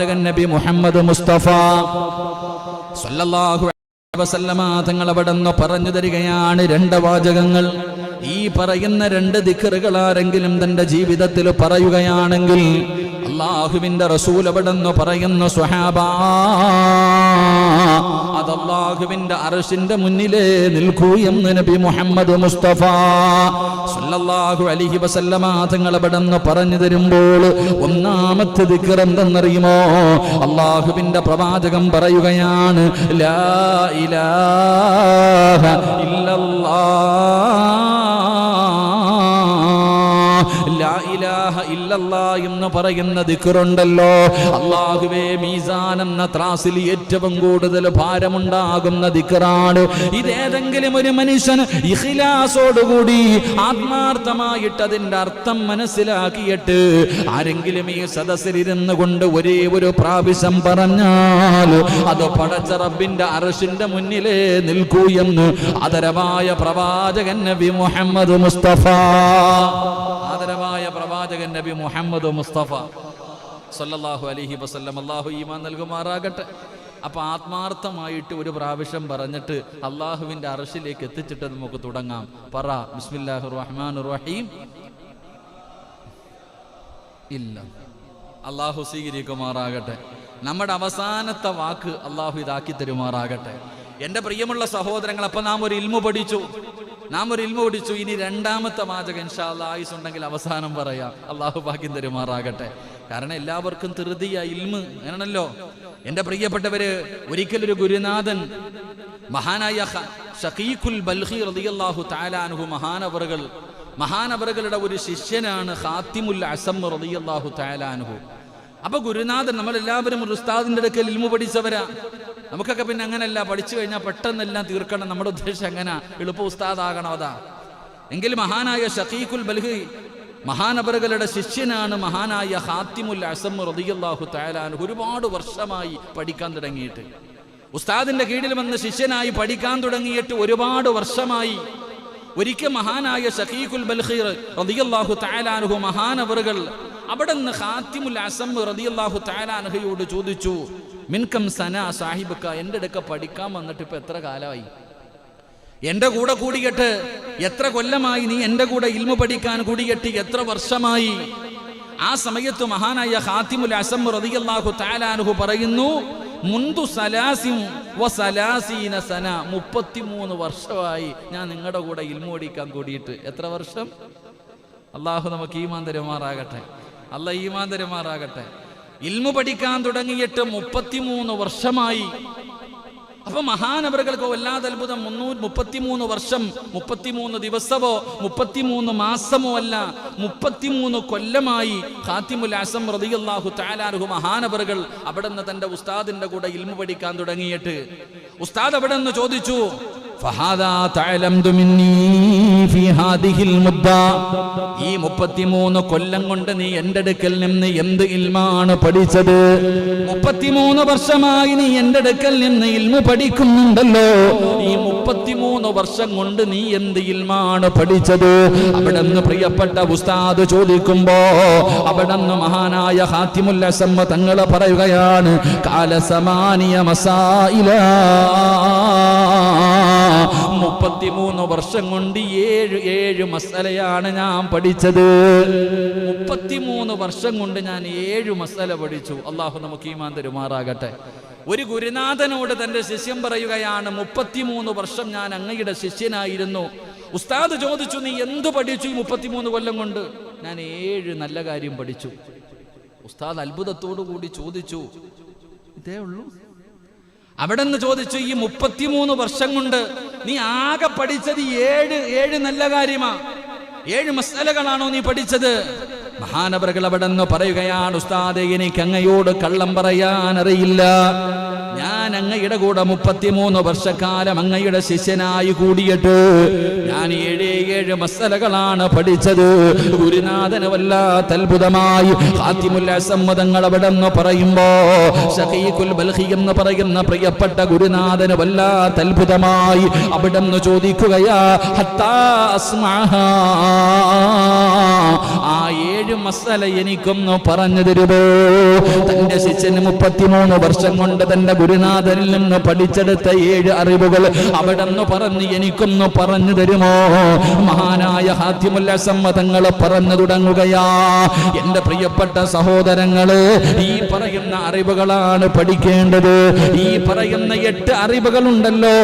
നബി മുഹമ്മദ് മുസ്തഫ സല്ലല്ലാഹു അലൈഹി വസല്ലമ തങ്ങൾ അവിടുന്ന് പറഞ്ഞു തരികയാണ് രണ്ട് വാചകങ്ങൾ. ഈ പറയുന്ന രണ്ട് ദിക്റുകൾ ആരെങ്കിലും തന്റെ ജീവിതത്തിൽ പറയുകയാണെങ്കിൽ അല്ലാഹുവിന്റെ റസൂൽ അവിടുന്ന് പറയുന്നു, സ്വഹാബാ, അത് അല്ലാഹുവിന്റെ അർശിന്റെ മുന്നിലേ നിൽക്കൂ എന്ന് നബി മുഹമ്മദ് മുസ്തഫ സല്ലല്ലാഹു അലൈഹി വസല്ലമ തങ്ങൾ അവിടുന്ന് പറഞ്ഞു തരുമ്പോൾ ഒന്നാമത്തെ ദിക്ർ എന്തെന്നറിയുമോ? അല്ലാഹുവിന്റെ പ്രവാചകം പറയുകയാണ്, ലാ ഇലാഹ ഇല്ലല്ലാഹ് എന്ന് പറയുന്ന ദിക്റുണ്ടല്ലോ, അല്ലാഹുവേ, മീസാൻ എന്ന ത്രാസിൽ ഏറ്റവും കൂടുതൽ ഭാരമുണ്ടാകുന്ന ദിക്റാണ്. ഇതേതെങ്കിലും ഒരു മനുഷ്യൻ ഇഖ്ലാസോടുകൂടി ആത്മാർത്ഥമായിട്ട് അതിന്റെ അർത്ഥം മനസ്സിലാക്കിയിട്ട് ആരെങ്കിലും ഈ സദസ്സിലിരുന്ന് കൊണ്ട് ഒരേ ഒരു പ്രാവശ്യം പറഞ്ഞാൽ അത് പടച്ച റബ്ബിന്റെ അർശിന്റെ മുന്നിലേ നിൽക്കൂ എന്ന് ആദരവായ പ്രവാചകൻ നബി മുഹമ്മദ് മുസ്തഫ, ആദരവായ പ്രവാചകൻ നബി മുഹമ്മദ് മുസ്തഫ സല്ലല്ലാഹു അലൈഹി വസല്ലം. അല്ലാഹു ഈമാൻ നൽകുമാറാകട്ടെ. അപ്പൊ ആത്മാർത്ഥമായിട്ട് ഒരു പ്രാവശ്യം പറഞ്ഞിട്ട് അള്ളാഹുവിന്റെ അർശിലേക്ക് എത്തിച്ചിട്ട് നമുക്ക് തുടങ്ങാം. പറ, ബിസ്മില്ലാഹിർ റഹ്മാനിർ റഹീം. ഇല്ല, അള്ളാഹു സ്വീകരിക്കുമാറാകട്ടെ. നമ്മുടെ അവസാനത്തെ വാക്ക് അള്ളാഹു ഇതാക്കി തരുമാറാകട്ടെ. എന്റെ പ്രിയമുള്ള സഹോദരങ്ങൾ, അപ്പൊ നാം ഒരു ഇൽമു പഠിച്ചു. ഇനി രണ്ടാമത്തെ വാചകം ഇൻഷാ അല്ലാഹ് ആയുസ് ഉണ്ടെങ്കിൽ അവസാനം പറയാം. അള്ളാഹു ഭാഗ്യം തരുമാറാകട്ടെ. കാരണം എല്ലാവർക്കും ധൃതിയ ഇൽമ് അങ്ങനെയാണല്ലോ. എന്റെ പ്രിയപ്പെട്ടവര്, ഒരിക്കലൊരു ഗുരുനാഥൻ മഹാനായ ഷഖീഖുൽ ബൽഖി റളിയല്ലാഹു തആല അൻഹു മഹാനവറുകളുടെ ഒരു ശിഷ്യനാണ് ഖാത്തിമുൽ അസം റളിയല്ലാഹു തആല അൻഹു. അപ്പൊ ഗുരുനാഥൻ, നമ്മളെല്ലാവരും ഒരു ഉസ്താദിന്റെ അടുക്കൽ ഇൽമു പഠിച്ചവരാ. നമുക്കൊക്കെ പിന്നെ അങ്ങനെയല്ല, പഠിച്ചു കഴിഞ്ഞാൽ പെട്ടെന്നെല്ലാം തീർക്കണം. നമ്മുടെ ഉദ്ദേശം അങ്ങനെ എളുപ്പ ഉസ്താദാകണം, അതാ. എങ്കിൽ മഹാനായ ഷഖീഖുൽ ബൽഖി മഹാനവറുകളുടെ ശിഷ്യനാണ് മഹാനായ ഖാത്തിമുൽ അസം റളിയല്ലാഹു തആല അൻഹു. ഒരുപാട് വർഷമായി പഠിക്കാൻ തുടങ്ങിയിട്ട്, ഉസ്താദിന്റെ കീഴിൽ വന്ന് ശിഷ്യനായി പഠിക്കാൻ തുടങ്ങിയിട്ട് ഒരുപാട് വർഷമായി. ഒരിക്കൽ മഹാനായ ഷഖീഖുൽ ബൽഖി റളിയല്ലാഹു തആല അൻഹു മഹാനവറുകൾ അവിടുന്ന് ഖാത്തിമുൽ അസം റളിയല്ലാഹു തആല അൻഹയോട് ചോദിച്ചു, മിൻകം സന സാഹിബക്ക, എൻ്റെ അടുക്ക പഠിക്കാൻ വന്നിട്ട് ഇപ്പൊ എത്ര കാലമായി? എൻ്റെ കൂടെ കൂടിയിട്ട് എത്ര കൊല്ലമായി? നീ എൻ്റെ കൂടെ ഇൽമു പഠിക്കാൻ കൂടിയിട്ട് എത്ര വർഷമായി? ആ സമയത്ത് മഹാനായ ഖാത്തിമുൽ അസം റളിയല്ലാഹു തആല അൻഹു പറയുന്നു, മുൻദു സലാസിൻ വസലാസീന സന, 33 വർഷമായി ഞാൻ നിങ്ങളുടെ കൂടെ ഇൽമു പഠിക്കാൻ കൂടിയിട്ട്. എത്ര വർഷം? അല്ലാഹു നമുക്ക് ഈമാൻ തരുമാറാകട്ടെ. അല്ലാഹ് ഈമാൻ തരുമാറാകട്ടെ. ഇൽമു പഠിക്കാൻ തുടങ്ങിയിട്ട് 33 വർഷമായി. അപ്പൊ മഹാനവറുകൾക്ക് വല്ലാതെ അത്ഭുതം. 33 വർഷം, 33 ദിവസമോ 33 മാസമോ അല്ല, 33 കൊല്ലമായി ഖാത്തിമുൽ അസം റളിയല്ലാഹു തആല അൻഹു മഹാനവറുകൾ അവിടുന്ന് തന്റെ ഉസ്താദിന്റെ കൂടെ ഇൽമു പഠിക്കാൻ തുടങ്ങിയിട്ട്. ഉസ്താദ് അവിടുന്ന് ചോദിച്ചു, ഫഹാദാ തഅലംതു മിന്നീ ഫീ ഹാദിഹിൽ മുദ്ദ, ഈ 33 കൊല്ലം കൊണ്ട് നീ എൻ്റെ അടുക്കൽ നിന്ന് എന്ത് ഇൽമാണ് പഠിച്ചത്? 33 വർഷമായി നീ എൻ്റെ അടുക്കൽ നിന്ന് ഇൽമു പഠിക്കുന്നുണ്ടല്ലോ, ഈ 33 വർഷം കൊണ്ട് നീ എന്ത് ഇൽമാണ് പഠിച്ചത്? അവിടുന്ന് പ്രിയപ്പെട്ട ഉസ്താദ് ചോദിക്കുമ്പോ അവിടുന്ന് മഹാനായ ഖാത്തിമുൽ അസം തങ്ങൾ പറയുകയാണ്, കാല സമാനിയ മസായില, 33 വർഷം കൊണ്ട് 7 മസലയാണ് ഞാൻ പഠിച്ചത്. 33 വർഷം കൊണ്ട് ഞാൻ 7 മസല പഠിച്ചു. അള്ളാഹു നമുക്ക് ഈമാൻ തരുമാറാകട്ടെ. ഒരു ഗുരുനാഥനോട് തന്റെ ശിഷ്യൻ പറയുകയാണ്, 33 വർഷം ഞാൻ അങ്ങയുടെ ശിഷ്യനായിരുന്നു. ഉസ്താദ് ചോദിച്ചു, നീ എന്തു പഠിച്ചു ഈ 33 കൊല്ലം കൊണ്ട്? ഞാൻ 7 നല്ല കാര്യം പഠിച്ചു. ഉസ്താദ് അത്ഭുതത്തോടു കൂടി ചോദിച്ചു, ഇതേ ഉള്ളൂ? അവിടെ നിന്ന് ചോദിച്ചു, ഈ 33 വർഷം കൊണ്ട് നീ ആകെ പഠിച്ചത് 7 നല്ല കാര്യമാ? 7 മസ്അലകളാണോ നീ പഠിച്ചത്? മഹാനവറുകൾ അവിടെ നിന്ന് പറയുകയാണ്, ഉസ്താദേ, എനിക്ക് അങ്ങയോട് കള്ളം പറയാൻ അറിയില്ല. ഞാൻ ഞാൻ അങ്ങയുടെ കൂടെ 33 വർഷക്കാലം അങ്ങയുടെ ശിഷ്യനായി കൂടിയിട്ട് ഞാൻ 7 മസലകളാണ് പഠിച്ചത്. ഗുരുനാഥന് വല്ലാത്ത അത്ഭുതമായി. ഖാത്തിമുൽ അസം തങ്ങൾ അവിടെ നിന്ന് പറയുമ്പോ ശഖീഖുൽ ബൽഖി എന്ന് പറയുന്ന പ്രിയപ്പെട്ട ഗുരുനാഥന് വല്ലാത്ത അത്ഭുതമായി. അവിടെ നിന്ന് ചോദിക്കുകയാ, ഹത്താ അസ്മഅഹാ, ആ 7 മസല എനിക്കൊന്ന് പറഞ്ഞു തരുമോ? തന്റെ ശിഷ്യന് 33 വർഷം കൊണ്ട് തന്റെ ഗുരുനാഥനിൽ നിന്ന് പഠിച്ചെടുത്ത 7 അറിവുകൾ അവിടെ നിന്ന് പറഞ്ഞ് എനിക്കൊന്ന് പറഞ്ഞു തരുമോ? മഹാനായ ഖാത്തിമുൽ അസം തങ്ങൾ പറഞ്ഞു തുടങ്ങുകയാ, എന്റെ പ്രിയപ്പെട്ട സഹോദരങ്ങള്, ഈ പറയുന്ന അറിവുകളാണ് പഠിക്കേണ്ടത്. ഈ പറയുന്ന 8 അറിവുകളുണ്ടല്ലോ,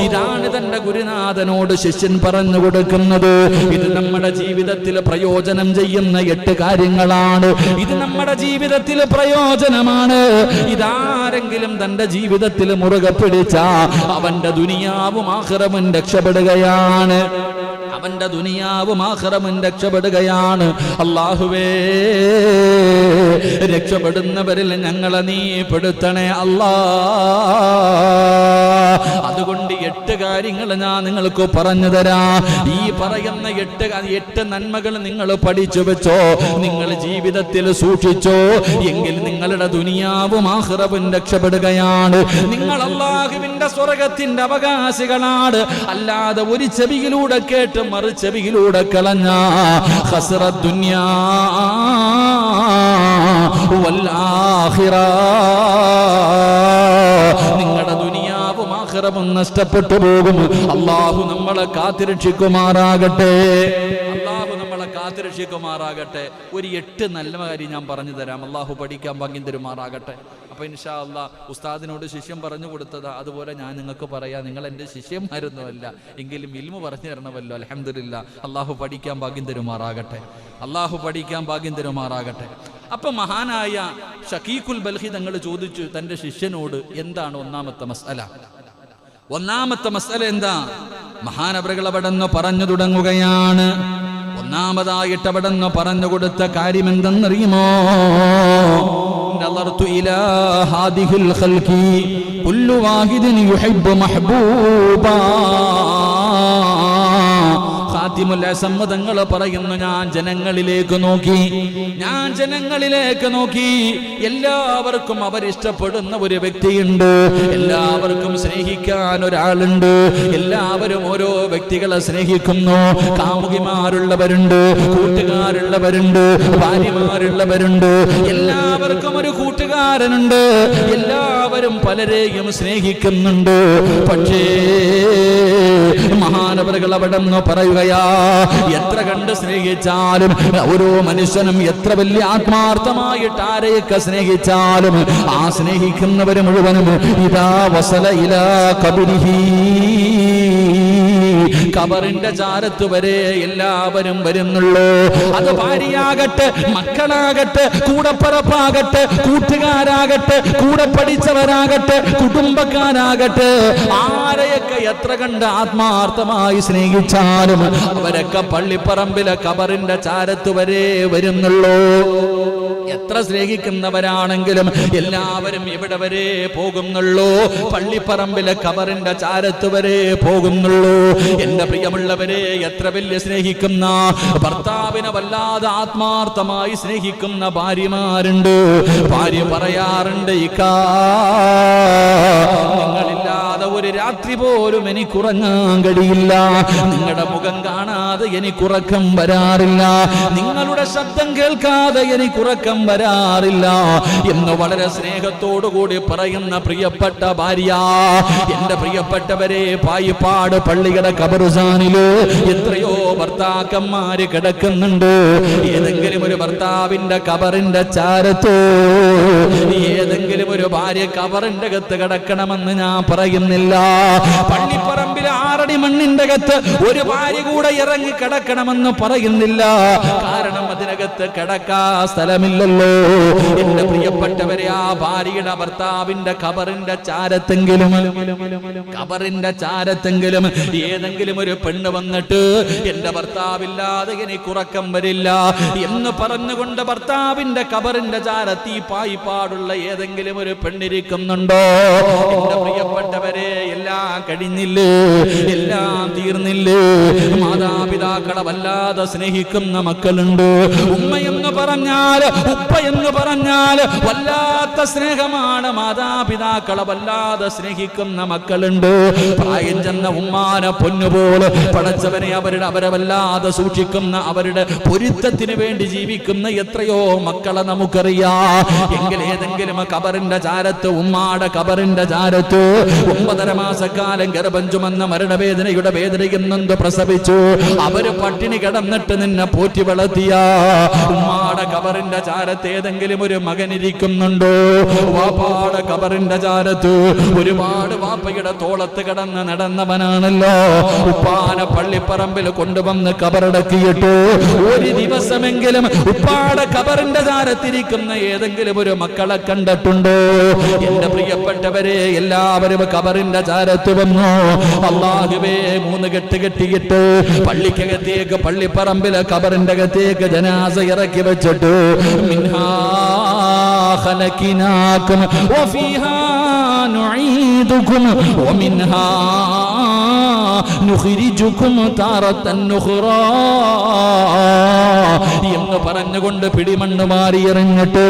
ഇതാണ് തന്റെ ഗുരുനാഥനോട് ശിഷ്യൻ പറഞ്ഞു കൊടുക്കുന്നത്. ഇത് നമ്മുടെ ജീവിതത്തിൽ പ്രയോജനം ചെയ്യുന്ന 8 കാര്യങ്ങളാണ്. ഇത് നമ്മുടെ ജീവിതത്തിൽ പ്രയോജനമാണ്. ഇതാരെങ്കിലും തന്റെ ജീവിതത്തിൽ മുറുകെ പിടിച്ച അവന്റെ ദുനിയാവും ആഖിറവും രക്ഷപ്പെടുകയാണ്. അവന്റെ ദുനിയാവും ആഖിറവും രക്ഷപ്പെടുകയാണ്. അല്ലാഹുവേ, രക്ഷപ്പെടുന്നവരിൽ ഞങ്ങളെ നീ പെടുത്തണേ അല്ലാ. അതുകൊണ്ട് 8 കാര്യങ്ങൾ ഞാൻ നിങ്ങൾക്ക് പറഞ്ഞു തരാം. ഈ പറയുന്ന 8 നന്മകൾ നിങ്ങൾ പഠിച്ചു വെച്ചോ, നിങ്ങൾ ജീവിതത്തിൽ സൂക്ഷിച്ചോ, എങ്കിൽ നിങ്ങളുടെ ദുനിയാവും ആഖിറവും രക്ഷപ്പെടുകയാണ്. നിങ്ങൾ അല്ലാഹുവിന്റെ സ്വർഗ്ഗത്തിന്റെ അവകാശികളാണ്. അല്ലാതെ ഒരു ചെവിയിലൂടെ കേട്ട് മറു ചെവിയിലൂടെ കളഞ്ഞ ഖസ്റത് ദുനിയാ വൽ ആഖിറ, നിങ്ങളുടെ ദുനിയാവും ആഖിറവും നഷ്ടപ്പെട്ടു പോകും. അല്ലാഹു നമ്മളെ കാത്തിരക്ഷിക്കുമാറാകട്ടെ. അല്ലാഹു നമ്മളെ കാത്തിരക്ഷിക്കുമാറാകട്ടെ. ഒരു 8 നല്ല കാര്യം ഞാൻ പറഞ്ഞു തരാം. അല്ലാഹു പഠിക്കാൻ ഭാഗ്യം തരുമാറാകട്ടെ. അപ്പൊ ഇൻഷാ അല്ലാഹ് ഉസ്താദിനോട് ശിഷ്യം പറഞ്ഞു കൊടുത്തതാ, അതുപോലെ ഞാൻ നിങ്ങൾക്ക് പറയാം. നിങ്ങൾ എൻ്റെ ശിഷ്യന്മാരൊന്നുമല്ല, എങ്കിലും ഇൽമു പറഞ്ഞു തരണമല്ലോ. അൽഹംദുലില്ലാ. അല്ലാഹു പഠിക്കാൻ ഭാഗ്യം തരുമാറാകട്ടെ. അല്ലാഹു പഠിക്കാൻ ഭാഗ്യം തരുമാറാകട്ടെ. അപ്പൊ മഹാനായ ശഖീഖുൽ ബൽഖി തങ്ങൾ ചോദിച്ചു തന്റെ ശിഷ്യനോട്, എന്താണ് ഒന്നാമത്തെ മസ്അല? ഒന്നാമത്തെ മസ്അല എന്താ? മഹാനവറുകൾ അവിടെ നിന്ന് പറഞ്ഞു തുടങ്ങുകയാണ്. ഒന്നാമതായിട്ട് അവിടെ നിന്ന് പറഞ്ഞു കൊടുത്ത കാര്യം എന്തെന്നറിയുമോ? നളർതു ഇലാ ഹാദിഹിൽ ഖൽഖി കുല്ലു വാഹിദിൻ യുഹിബ്ബു മഹ്ബൂബാ. ഖാത്തിമുൽ അസം തങ്ങൾ പറയുന്നു, ഞാൻ ജനങ്ങളിലേക്ക് നോക്കി. എല്ലാവർക്കും അവരിഷ്ടപ്പെടുന്ന ഒരു വ്യക്തിയുണ്ട്, എല്ലാവർക്കും സ്നേഹിക്കാൻ ഒരാളുണ്ട്. എല്ലാവരും ഓരോ വ്യക്തികളെ സ്നേഹിക്കുന്നു. കാമുകിമാരുള്ളവരുണ്ട്, കൂട്ടുകാരുള്ളവരുണ്ട്, ഭാര്യമാരുള്ളവരുണ്ട്. എല്ലാവർക്കും ഒരു കൂട്ടുകാരനുണ്ട്. എല്ലാവരും പലരെയും സ്നേഹിക്കുന്നുണ്ട്. പക്ഷേ മഹാനവറുകൾ അവിടെ നിന്ന് പറയുകയാ, എത്ര കണ്ട് സ്നേഹിച്ചാലും, ഓരോ മനുഷ്യനും എത്ര വലിയ ആത്മാർത്ഥമായിട്ട് ആരെയൊക്കെ സ്നേഹിച്ചാലും, ആ സ്നേഹിക്കുന്നവര് മുഴുവനും ഇദാ വസല ഇലാ ഖബരിഹി, ഖബറിന്റെ ചാരത്ത് വരെ എല്ലാവരും വരുന്നുള്ളൂ. അത് ഭാര്യയാകട്ടെ, മക്കളാകട്ടെ, കൂടപ്പറപ്പാകട്ടെ, കൂട്ടുകാരാകട്ടെ, കൂടെ പഠിച്ചവരാകട്ടെ, കുടുംബക്കാരാകട്ടെ, ആരെയൊക്കെ എത്ര കണ്ട് ആത്മാർത്ഥമായി സ്നേഹിച്ചാലും അവരൊക്കെ പള്ളിപ്പറമ്പിലെ ഖബറിന്റെ ചാരത്ത് വരെ വരുന്നുള്ളൂ. എത്ര സ്നേഹിക്കുന്നവരാണെങ്കിലും എല്ലാവരും ഇവിടെ വരെ പോകുന്നുള്ളൂ, പള്ളിപ്പറമ്പിലെ ഖബറിന്റെ ചാരത്ത് വരെ പോകുന്നുള്ളൂ. എന്റെ പ്രിയമുള്ളവരെ, എത്ര വലിയ സ്നേഹിക്കുന്ന ഭർത്താവിനെ വല്ലാതെ ആത്മാർത്ഥമായി സ്നേഹിക്കുന്ന ഭാര്യമാരുണ്ട്. ഭാര്യ പറയാറുണ്ട്, ഇക്കാ നിങ്ങളില്ലാതെ ഒരു രാത്രി പോലും എനിക്കുറങ്ങാൻ കഴിയില്ല, നിങ്ങളുടെ മുഖം കാണാതെ എനിക്കുറക്കം വരാറില്ല, നിങ്ങളുടെ ശബ്ദം കേൾക്കാതെ എനിക്കുറക്കം വരാറില്ല എന്ന് വളരെ സ്നേഹത്തോടുകൂടി പറയുന്ന പ്രിയപ്പെട്ട ഭാര്യ. എന്റെ പ്രിയപ്പെട്ടവരെ, പായിപ്പാട് പള്ളിയുടെ ഖബർസ്ഥാനില് എത്രയോ ഭർത്താക്കന്മാര് കിടക്കുന്നുണ്ട്. ഏതെങ്കിലും ഒരു ഭർത്താവിന്റെ ഖബറിന്റെ ചാരത്തോ, ഏതെങ്കിലും ഒരു ഭാര്യ ഖബറിന്റെ അകത്ത് കിടക്കണമെന്ന് ഞാൻ പറയുന്നില്ല. പള്ളിപ്പറമ്പിൽ 6 ആറടി മണ്ണിന്റെ അകത്ത് ഒരു ഭാര്യ കൂടെ ഇറങ്ങി കിടക്കണമെന്ന് പറയുന്നില്ല. കാരണം അതിനകത്ത് കിടക്കാ സ്ഥലമില്ലല്ലോ. എന്റെ പ്രിയപ്പെട്ടവരെ, ആ ഭാര്യയുടെ ഭർത്താവിന്റെ ഖബറിന്റെ ചാരത്തെങ്കിലും ഏതെങ്കിലും ഒരു പെണ്ണ് വന്നിട്ട് എന്റെ ഭർത്താവില്ലാതെ എനിക്ക് ഉറക്കം വരില്ല എന്ന് പറഞ്ഞുകൊണ്ട് ഭർത്താവിന്റെ ഖബറിന്റെ ചാരത്ത് ഈ പായിപ്പാടുള്ള ഏതെങ്കിലും ഒരു പെണ്ണിരിക്കുന്നുണ്ടോ? എന്റെ പ്രിയപ്പെട്ടവരെ, എല്ലാം കഴിഞ്ഞില്ലേ? എല്ലാം തീർന്നില്ലേ? മാതാപിതാക്കളെ വല്ലാതെ സ്നേഹിക്കുന്ന മക്കളുണ്ട്. ഉമ്മയെന്ന് പറഞ്ഞാൽ, ഉപ്പയെന്ന് പറഞ്ഞാൽ വല്ലാത്ത സ്നേഹമാണ്. മാതാപിതാക്കളെ വല്ലാതെ സ്നേഹിക്കുന്ന മക്കളുണ്ട്. പ്രായം ചെന്ന ഉമ്മാനെ പൊന്നുപോലെ പടച്ചവനെ അവരെ വല്ലാതെ സൂക്ഷിക്കുന്ന, അവരുടെ പൊരുത്തത്തിന് വേണ്ടി ജീവിക്കുന്ന എത്രയോ മക്കളെ നമുക്കറിയാം. എങ്കിൽ ഏതെങ്കിലും ഖബറിന്റെ ചാരത്ത്, ഉമ്മാടെ ഖബറിന്റെ ചാരത്ത് 9.5 മാസക്കാലം ഗർഭം ചുമന്ന മരണവേദനയുടെ വേദനയിൽ നൊന്ത് പ്രസവിച്ചു അവര് പട്ടിണി കിടന്നിട്ട് നിന്നെ പോറ്റി വളർത്തിയ ഉമ്മാടെ ഖബറിന്റെ ചാരത്ത് ഏതെങ്കിലും ഒരു മകനിരിക്കുന്നുണ്ടോ? വാപ്പാടെ ഖബറിന്റെ ചാരത്ത് ഒരുപാട് വാപ്പയുടെ തോളത്ത് കിടന്ന് നടന്നവനാണല്ലോ. ഉപ്പാനെ പള്ളിപ്പറമ്പിൽ കൊണ്ടുവന്ന് ഖബറടക്കിയിട്ട് ഒരു ദിവസമെങ്കിലും ഉപ്പാടെ ഖബറിന്റെ ചാരത്തിരിക്കുന്ന ഏതെങ്കിലും ഒരു മക്കളെ കണ്ടിട്ടുണ്ടോ? എന്റെ പ്രിയപ്പെട്ടവരെ, എല്ലാവരും ഖബറിന്റെ ചാരത്ത് വന്നു. അല്ലാഹുവേ, 3 കെട്ട് കെട്ടിയിട്ട് പള്ളിക്കകത്തേക്ക്, പള്ളിപ്പറമ്പിലെ ഖബറിന്റെ അകത്തേക്ക് ജനാസ ഇറക്കി വെച്ചിട്ട് മിൻഹാ ഖലഖനാകും വഫീഹാ നുഈദുകും വമിൻഹാ നുഖ്രിജുകും താറത്തൻ നുഖ്റാ എന്ന് പറഞ്ഞുകൊണ്ട് പിടിമണ്ണ് മാറി എറിഞ്ഞിട്ട്